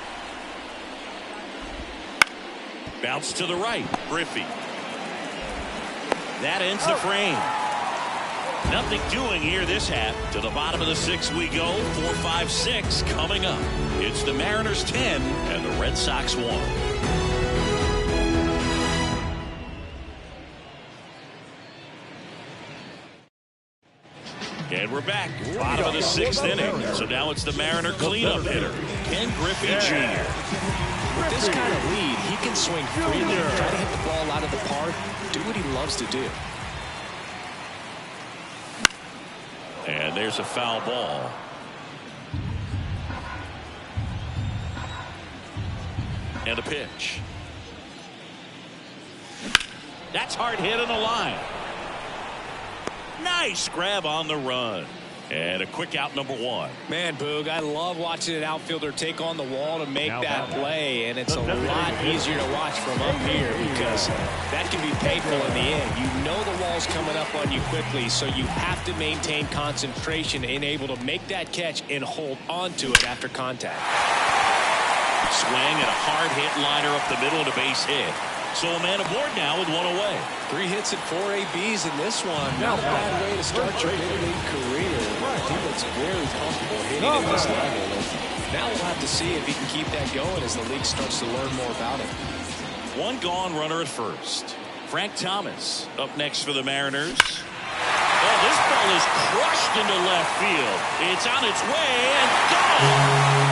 Bounce to the right. Griffey. That ends the frame. Nothing doing here this half. To the bottom of the sixth we go. 4-5-6 coming up. It's the Mariners 10 and the Red Sox 1. And we're back. Bottom of the sixth inning. So now it's the Mariner cleanup hitter, Ken Griffey Jr. With this kind of lead, he can swing freely, try to hit the ball out of the park, do what he loves to do. And there's a foul ball. And a pitch. That's hard hit in the line. Nice grab on the run. And a quick out, number one. Man, Boog, I love watching an outfielder take on the wall to make that play, and it's a lot easier to watch from up here because that can be painful in the end. You know the wall's coming up on you quickly, so you have to maintain concentration and able to make that catch and hold on to it after contact. Swing and a hard hit liner up the middle and a base hit. So a man aboard now with one away. 3 hits and 4 ABs in this one. Not a bad way to start your big league career. He looks very comfortable hitting at this level. Now we'll have to see if he can keep that going as the league starts to learn more about it. One gone runner at first. Frank Thomas up next for the Mariners. Oh, this ball is crushed into left field. It's on its way and gone.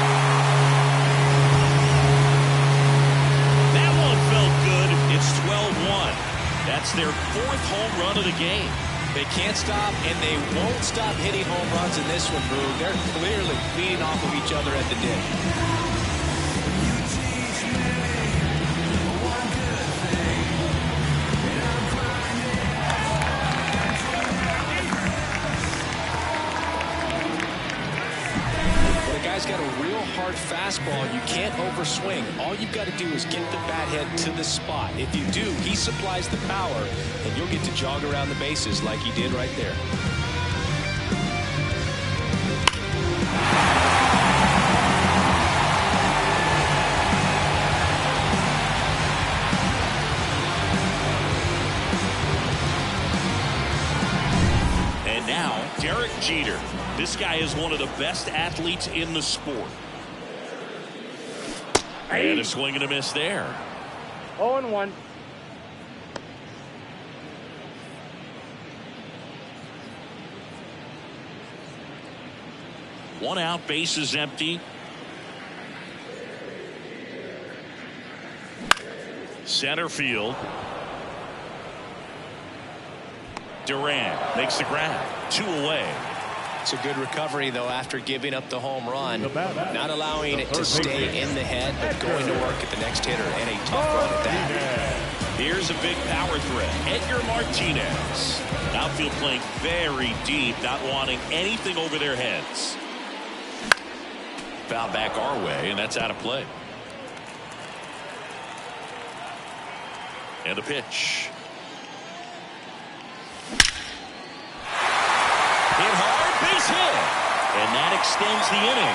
It's 12-1. That's their 4th home run of the game. They can't stop, and they won't stop hitting home runs in this one, Boog. They're clearly feeding off of each other at the dip. Guy's got a real hard fastball. You can't overswing. All you've got to do is get the bat head to the spot. If you do, he supplies the power, and you'll get to jog around the bases like he did right there. And now, Derek Jeter. This guy is one of the best athletes in the sport. And a swing and a miss there. 0-1. One out, base is empty. Center field. Durant makes the grab. 2 away. It's a good recovery, though, after giving up the home run. Not allowing it to stay in the head, but going to work at the next hitter, and a tough run at that. Here's a big power threat. Edgar Martinez. Outfield playing very deep, not wanting anything over their heads. Foul back our way, and that's out of play. And a pitch. Hit hard, base hit. And that extends the inning.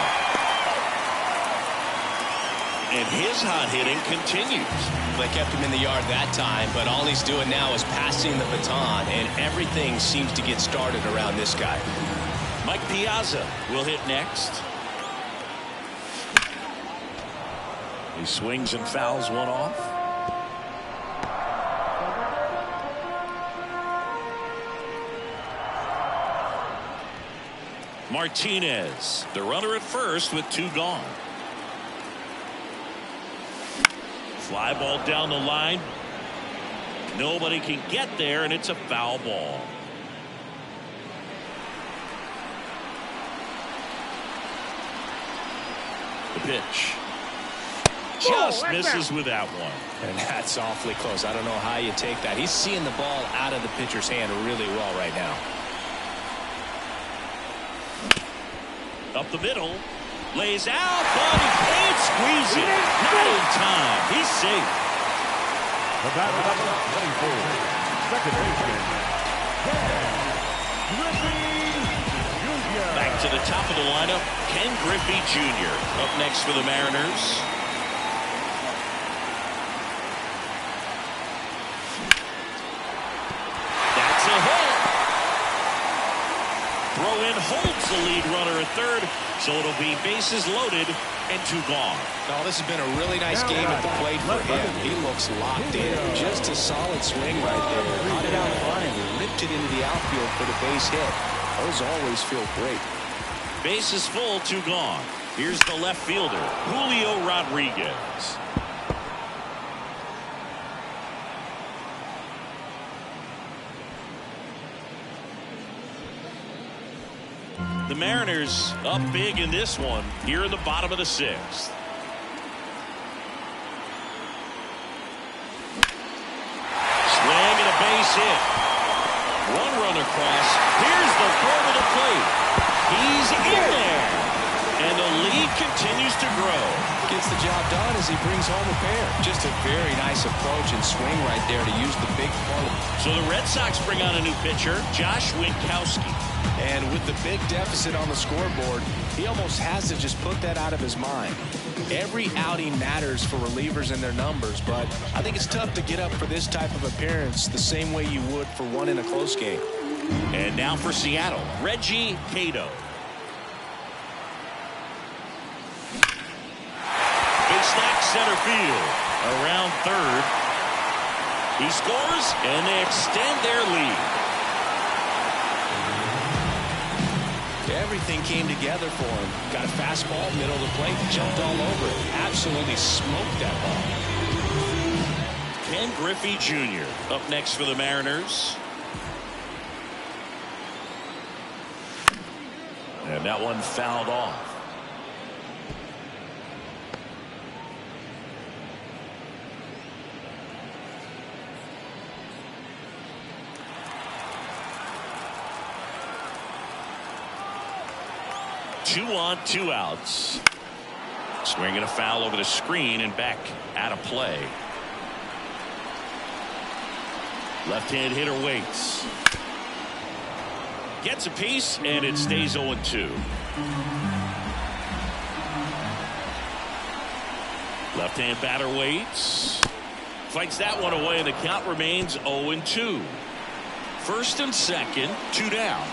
and his hot hitting continues. They kept him in the yard that time, but all he's doing now is passing the baton, and everything seems to get started around this guy. Mike Piazza will hit next. He swings and fouls one off. Martinez, the runner at first with 2 gone. Fly ball down the line. Nobody can get there, and it's a foul ball. The pitch. Just misses with that one. And that's awfully close. I don't know how you take that. He's seeing the ball out of the pitcher's hand really well right now. Up the middle. Lays out, but he can't squeeze it. Not in time. He's safe. The batter, number 24, second baseman, Griffey Jr. Back to the top of the lineup, Ken Griffey Jr. Up next for the Mariners. That's a hit. Throw in holds the lead runner at third, so it'll be bases loaded and 2 gone. Oh, this has been a really nice game at the plate for him. He looks locked in. Just a solid swing right there. Caught it out front and ripped it into the outfield for the base hit. Those always feel great. Bases full, 2 gone. Here's the left fielder, Julio Rodriguez. The Mariners up big in this one here in the bottom of the 6th. Swing and a base hit. 1 run across. Here's the throw to the plate. He's in there. And the lead continues to grow. Gets the job done as he brings home a pair. Just a very nice approach and swing right there to use the big part. So the Red Sox bring on a new pitcher, Josh Winkowski. And with the big deficit on the scoreboard, he almost has to just put that out of his mind. Every outing matters for relievers and their numbers, but I think it's tough to get up for this type of appearance the same way you would for one in a close game. And now for Seattle, Reggie Cato. Big stack center field. Around third. He scores, and they extend their lead. Everything came together for him. Got a fastball, middle of the plate, jumped all over it. Absolutely smoked that ball. Ken Griffey Jr. up next for the Mariners. And that one fouled off. Two on, 2 outs. Swinging a foul over the screen and back out of play. Left-hand hitter waits. Gets a piece, and it stays 0-2. Left-hand batter waits. Fights that one away, and the count remains 0-2. First and second, 2 down.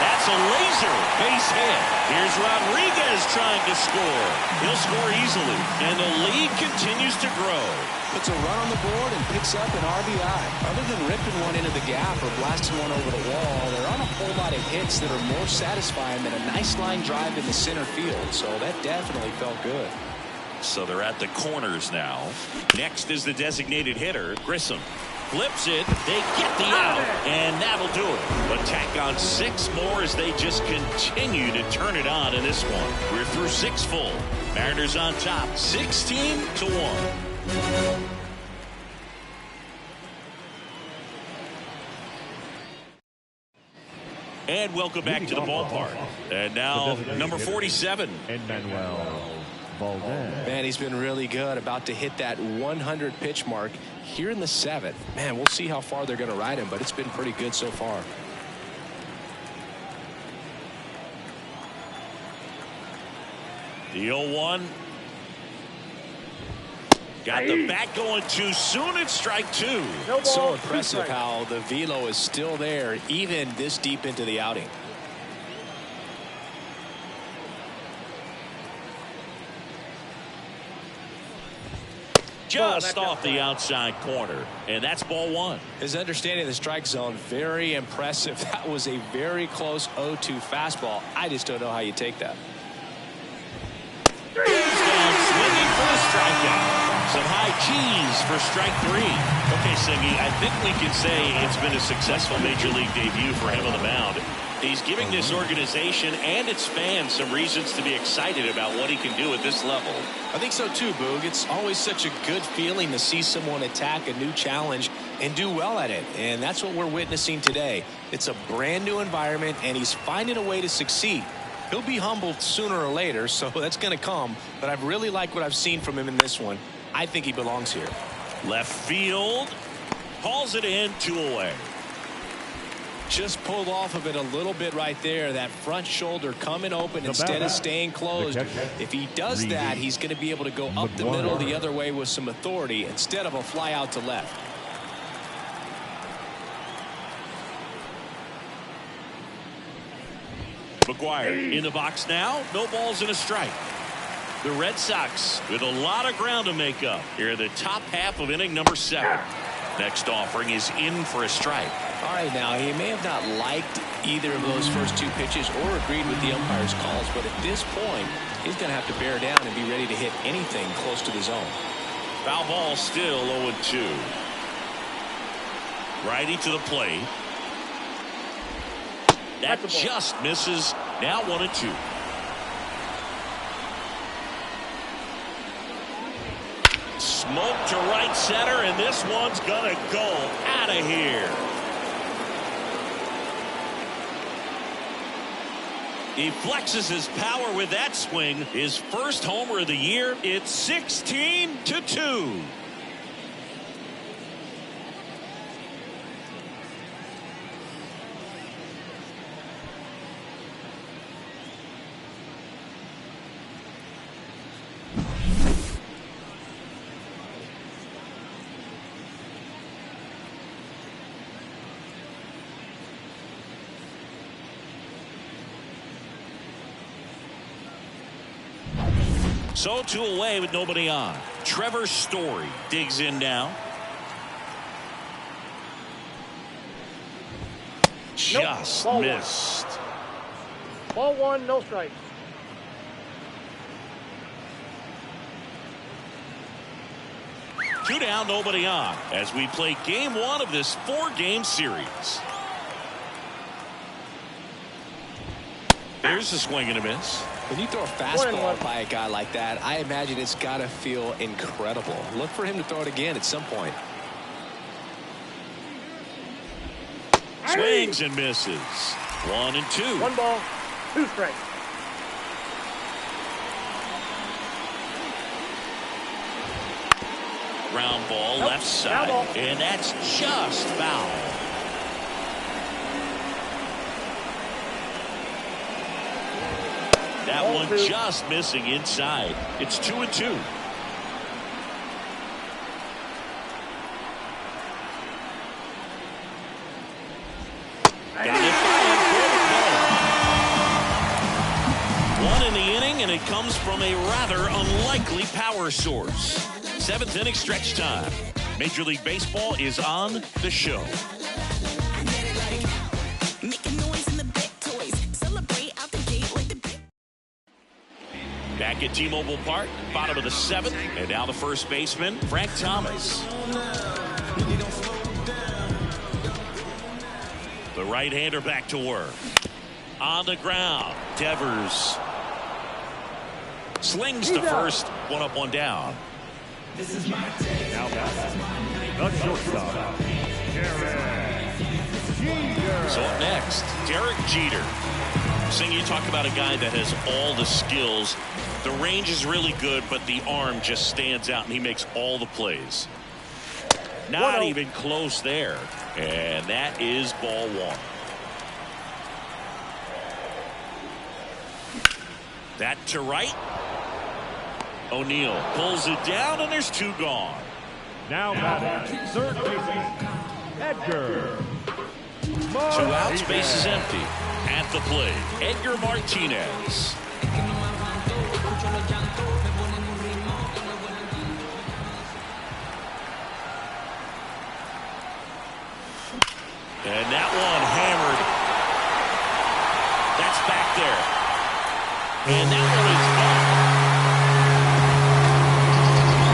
That's a laser base hit. Here's Rodriguez trying to score. He'll score easily, and the lead continues to grow. Puts a run on the board and picks up an RBI. Other than ripping one into the gap or blasting one over the wall, there aren't a whole lot of hits that are more satisfying than a nice line drive in the center field. So that definitely felt good. So they're at the corners now. Next is the designated hitter, Grissom. Flips it, they get the out, and that'll do it. But tack on 6 more as they just continue to turn it on in this one. We're through 6 full. Mariners on top, 16-1. And welcome back to the ballpark. And now number 47. Emmanuel Valdez. Man, he's been really good. About to hit that 100 pitch mark here in the 7th. Man, we'll see how far they're going to ride him, but it's been pretty good so far. The 0-1. Got the bat going too soon. It's strike two. So impressive how the velo is still there even this deep into the outing. Just off the outside corner, and that's ball one. His understanding of the strike zone, very impressive. That was a very close 0-2 fastball. I just don't know how you take that. He's down swinging for the strikeout. Some high cheese for strike three. Okay, Singy, I think we can say it's been a successful Major League debut for him on the mound. He's giving this organization and its fans some reasons to be excited about what he can do at this level. I think so too, Boog. It's always such a good feeling to see someone attack a new challenge and do well at it. And that's what we're witnessing today. It's a brand new environment, and he's finding a way to succeed. He'll be humbled sooner or later, so that's going to come. But I really like what I've seen from him in this one. I think he belongs here. Left field. Hauls it in, 2 away. Just pulled off of it a little bit right there. That front shoulder coming open instead of staying closed. If he does that, he's going to be able to go up the middle the other way with some authority instead of a fly out to left. McGuire in the box now. No balls and a strike. The Red Sox with a lot of ground to make up here in the top half of inning number 7. Next offering is in for a strike. All right, now he may have not liked either of those first 2 pitches or agreed with the umpire's calls, but at this point he's going to have to bear down and be ready to hit anything close to the zone. Foul ball, still 0-2. Righty to the plate. That just misses. Now 1-2. Smoke to right center, and this one's gonna go out of here. He flexes his power with that swing. His first homer of the year. It's 16-2. So 2 away with nobody on. Trevor Story digs in now. Just missed. Ball 1, no strike. Two down, nobody on, as we play game 1 of this 4-game series. Here's a swing and a miss. When you throw a fastball by a guy like that, I imagine it's got to feel incredible. Look for him to throw it again at some point. Swings and misses. 1-2. 1 ball, 2 strikes. Ground ball, left side, and that's just foul. That one just missing inside. It's 2-2. Got it by him. 1 in the inning, and it comes from a rather unlikely power source. 7th inning stretch time. Major League Baseball is on the show. Back at T-Mobile Park, bottom of the 7th, and now the first baseman, Frank Thomas. The right-hander back to work. On the ground, Devers slings to first, 1 up, 1 down. Now back, the shortstop, Derek Jeter. So up next, Derek Jeter. Sing, you talk about a guy that has all the skills. The range is really good, but the arm just stands out, and he makes all the plays. Not even close there. And that is ball 1. That to right. O'Neill pulls it down, and there's 2 gone. Now batting, third baseman, Edgar 2 outs, bases empty. At the plate, Edgar Martinez. And that one hammered. That's back there. And that one is gone.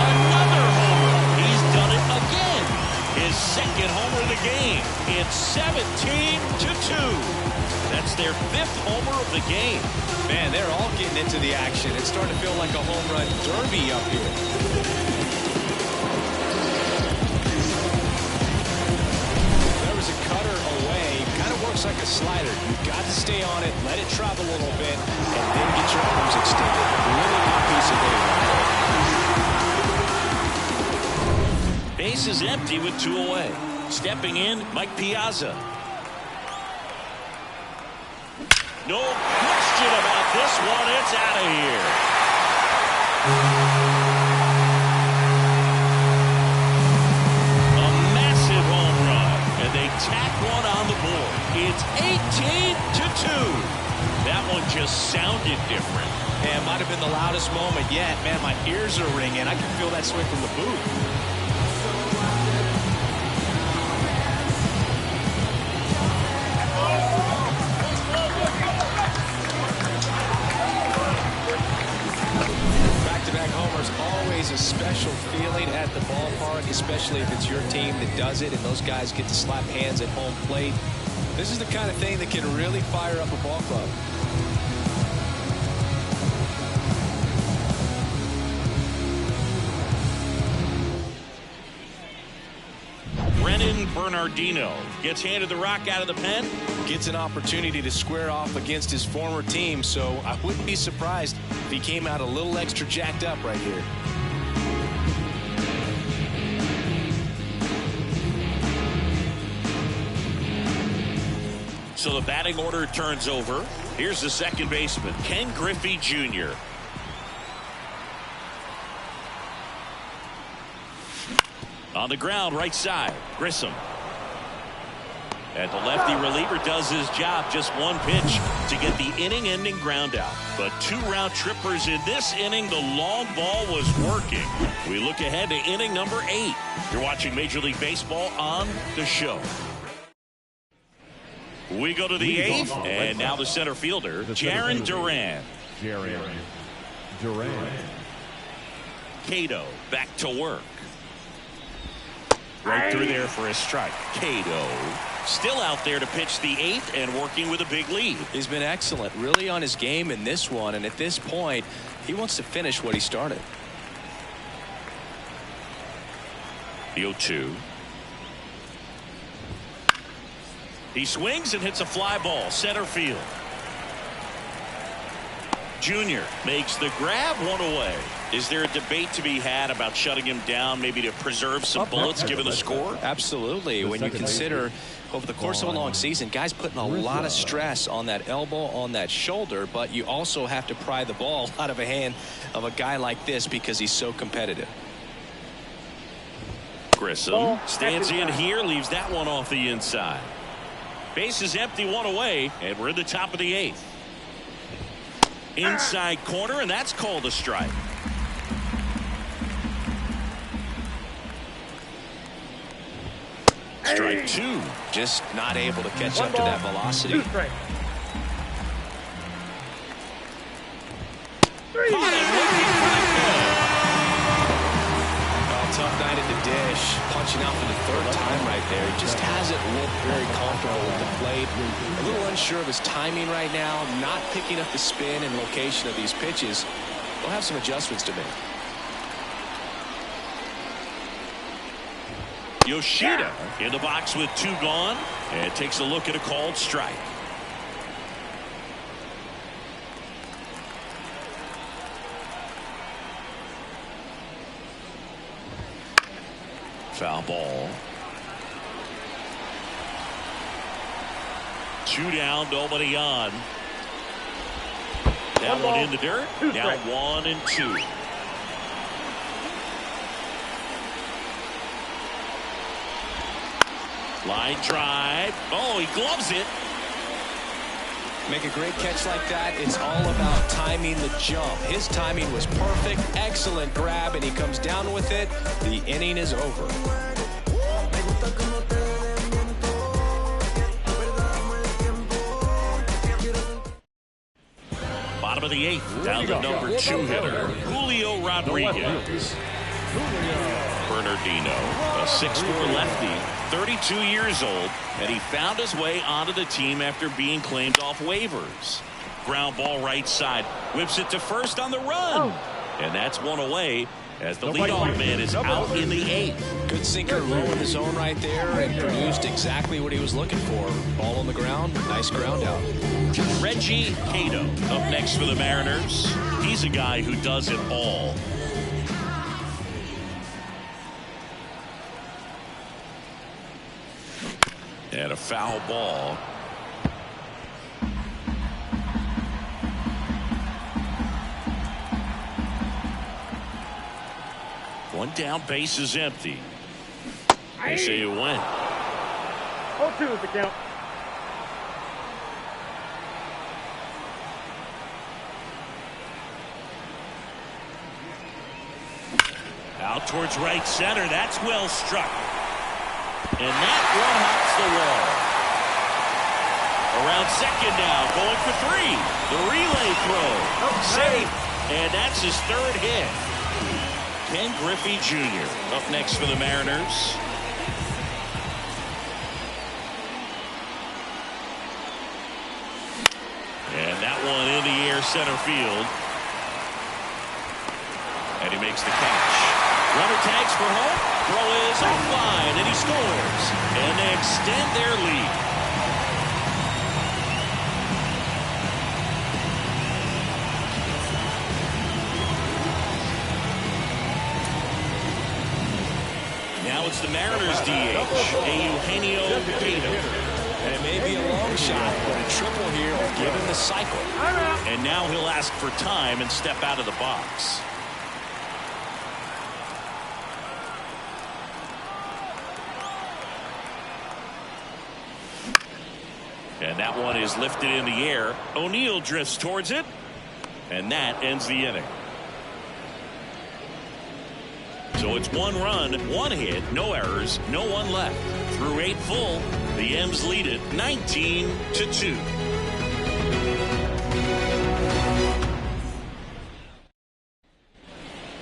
Another homer. He's done it again. His second homer of the game. It's 17-2. That's their 5th homer of the game. Man, they're all getting into the action. It's starting to feel like a home run derby up here. There was a cutter away. Kind of works like a slider. You've got to stay on it, let it travel a little bit, and then get your arms extended. Really good piece of hitting. Base is empty with 2 away. Stepping in, Mike Piazza. No question about this one. It's out of here. A massive home run. And they tack one on the board. It's 18-2. That one just sounded different. Man, might have been the loudest moment yet. Man, my ears are ringing. I can feel that swing from the booth. Always a special feeling at the ballpark, especially if it's your team that does it and those guys get to slap hands at home plate. This is the kind of thing that can really fire up a ball club. Brennan Bernardino gets handed the rock out of the pen. Gets an opportunity to square off against his former team, so I wouldn't be surprised if he came out a little extra jacked up right here. So the batting order turns over. Here's the second baseman, Ken Griffey Jr. On the ground, right side, Grissom. And the lefty reliever does his job. Just one pitch to get the inning-ending ground out. But 2 round trippers in this inning. The long ball was working. We look ahead to inning number 8. You're watching Major League Baseball on the show. We go to the 8th, and now the center fielder, Jarren Duran. Cato back to work. Right through there for a strike. Cato still out there to pitch the 8th and working with a big lead. He's been excellent, really on his game in this one, and at this point, he wants to finish what he started. The 0-2. He swings and hits a fly ball, center field. Junior makes the grab, 1 away. Is there a debate to be had about shutting him down, maybe to preserve some bullets given the score? Absolutely. When you consider over the course of a long season, guys putting a lot of stress on that elbow, on that shoulder, but you also have to pry the ball out of a hand of a guy like this because he's so competitive. Grissom stands in here, leaves that one off the inside. Base is empty, 1 away, and we're in the top of the 8th. Inside corner, and that's called a strike. Strike 2. Just not able to catch up to that velocity. 2 strikes. Caught him looking for the kill. Tough night at the dish. Punching out for the 3rd time right there. He just hasn't looked very comfortable with the plate. A little unsure of his timing right now. Not picking up the spin and location of these pitches. They'll have some adjustments to make. Yoshida in the box with 2 gone, and takes a look at a called strike. Foul ball. 2 down, nobody on. That one in the dirt. Now 1-2. Line drive. Oh, he gloves it. Make a great catch like that. It's all about timing the jump. His timing was perfect. Excellent grab, and he comes down with it. The inning is over. Bottom of the 8th, down to number 2 hitter, Julio Rodriguez. Bernardino, a 6'4" lefty, 32 years old, and he found his way onto the team after being claimed off waivers. Ground ball right side, whips it to first on the run, and that's one away as the leadoff man is out in the 8th. Good sinker low in the zone right there and produced exactly what he was looking for. Ball on the ground, nice ground out. Reggie Cato up next for the Mariners. He's a guy who does it all. And a foul ball. One down, base is empty. They say it went. 0-2 is the count. Out towards right center. That's well struck. And that one hops the wall. Around second now, going for 3. The relay throw. Safe. And that's his 3rd hit. Ken Griffey Jr. up next for the Mariners. And that one in the air center field. And he makes the catch. Runner tags for home. Throw is offline, and he scores. And they extend their lead. Now it's the Mariners DH, Eugenio Cato. And it may be a long shot, but a triple here will give him the cycle. And now he'll ask for time and step out of the box. And that one is lifted in the air. O'Neill drifts towards it. And that ends the inning. So it's 1 run, 1 hit, no errors, no one left. Through 8 full, the M's lead it 19-2.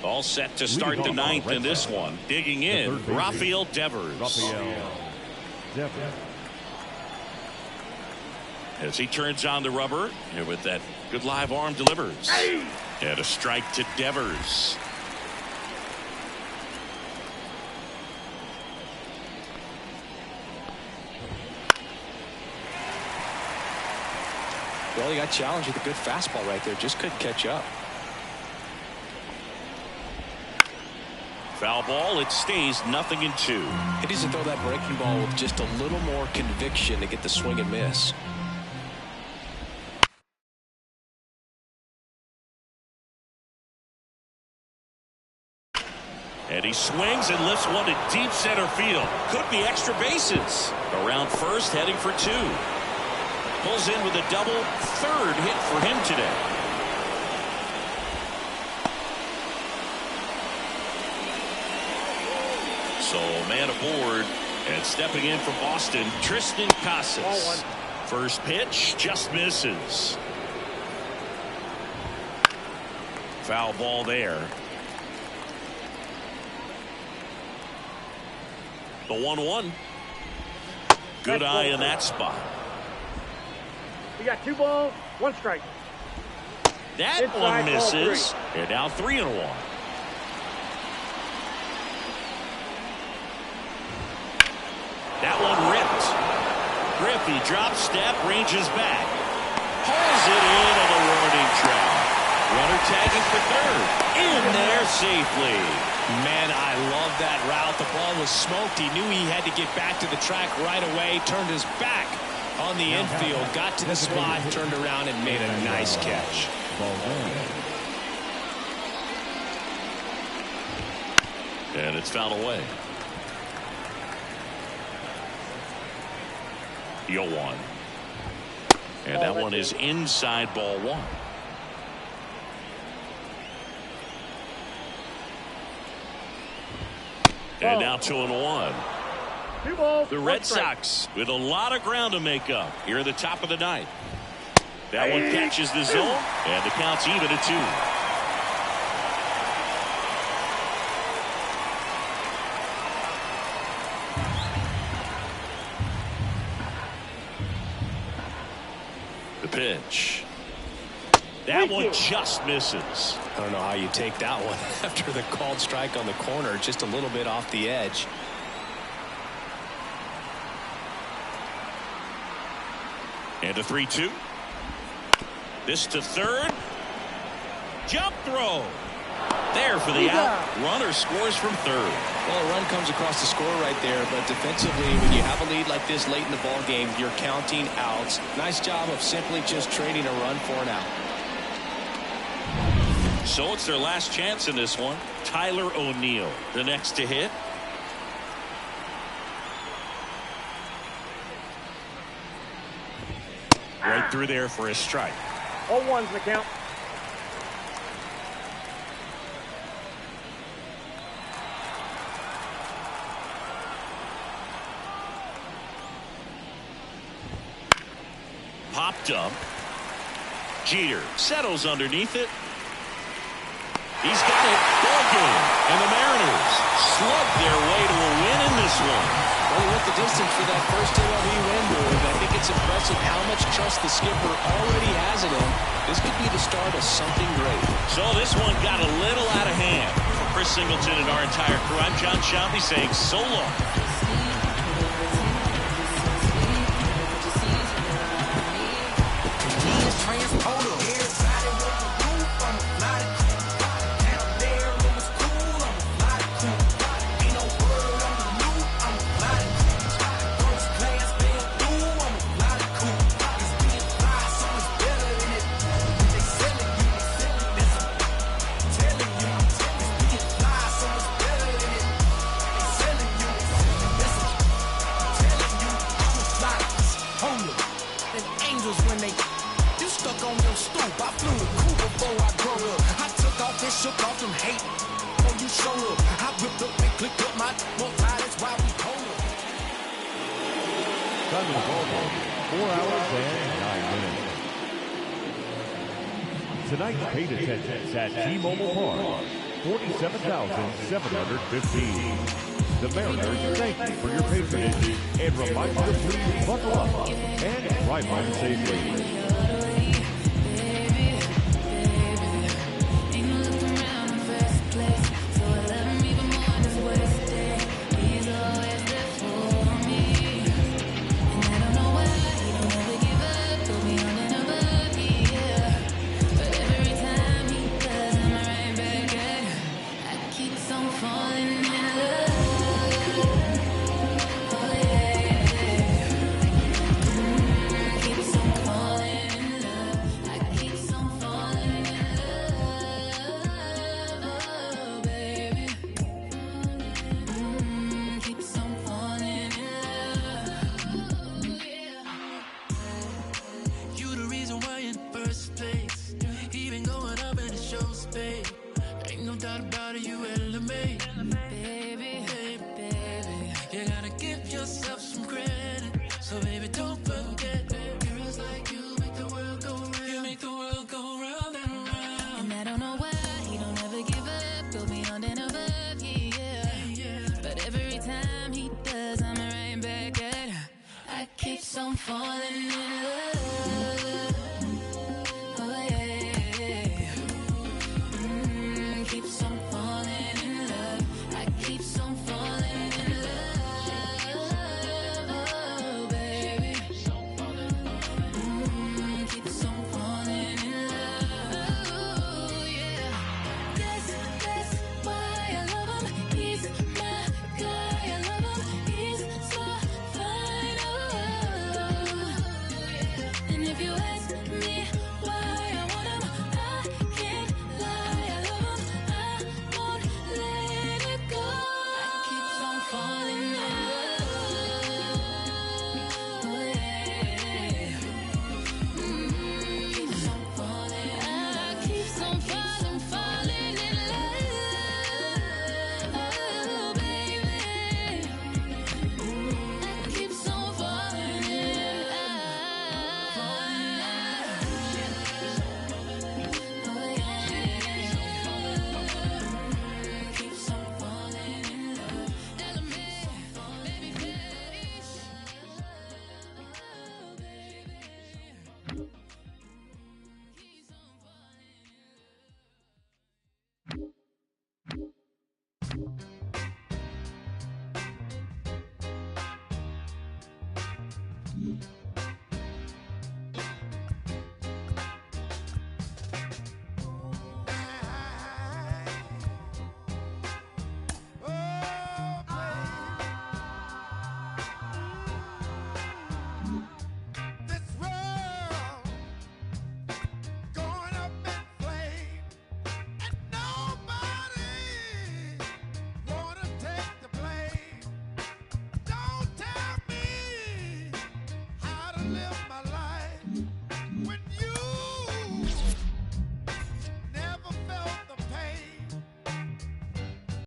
All set to start the 9th in this one. Digging in, Rafael Devers. As he turns on the rubber, and with that good live arm delivers. And a strike to Devers. Well, he got challenged with a good fastball right there. Just couldn't catch up. Foul ball. It stays 0-2. He needs to throw that breaking ball with just a little more conviction to get the swing and miss. And he swings and lifts one to deep center field. Could be extra bases. Around first, heading for 2. Pulls in with a double. 3rd hit for him today. So man aboard, and stepping in from Boston, Tristan Casas. First pitch just misses. Foul ball there. The 1-1. Good eye in that spot. You got 2 balls, 1 strike. That Inside, one misses. And now 3-1. That one ripped. Griffey drop step, ranges back. Pulls it in on the warning track. Runner tagging for 3rd. In there safely. Man, I love that route. The ball was smoked. He knew he had to get back to the track right away. Turned his back on the infield. Got to the spot, turned around, and made a nice catch. And it's fouled away. The 0-1. And that one is inside ball 1. And now 2-1. The Red Sox with a lot of ground to make up here at the top of the ninth. That one catches the zone, and the count's even at 2. The pitch. That one just misses. I don't know how you take that one after the called strike on the corner, just a little bit off the edge. And a 3-2. This to third. Jump throw. There for the out. Runner scores from third. Well, a run comes across the score right there, but defensively, when you have a lead like this late in the ball game, you're counting outs. Nice job of simply just trading a run for an out. So it's their last chance in this one. Tyler O'Neill, the next to hit. Right through there for a strike. 0-1's the count. Popped up. Jeter settles underneath it. He's got it. Ball game. And the Mariners slug their way to a win in this one. Well, he went the distance for that first MLB win, Boog. I think it's impressive how much trust the skipper already has in him. This could be the start of something great. So this one got a little out of hand. For Chris Singleton and our entire crew, I'm John Shelby saying so long. Time is over. 4 hours and 9 minutes. Tonight's paid attendance at T-Mobile Park, 47,715. The Mariners thank you for your patronage and remind you to please buckle up and drive home safely.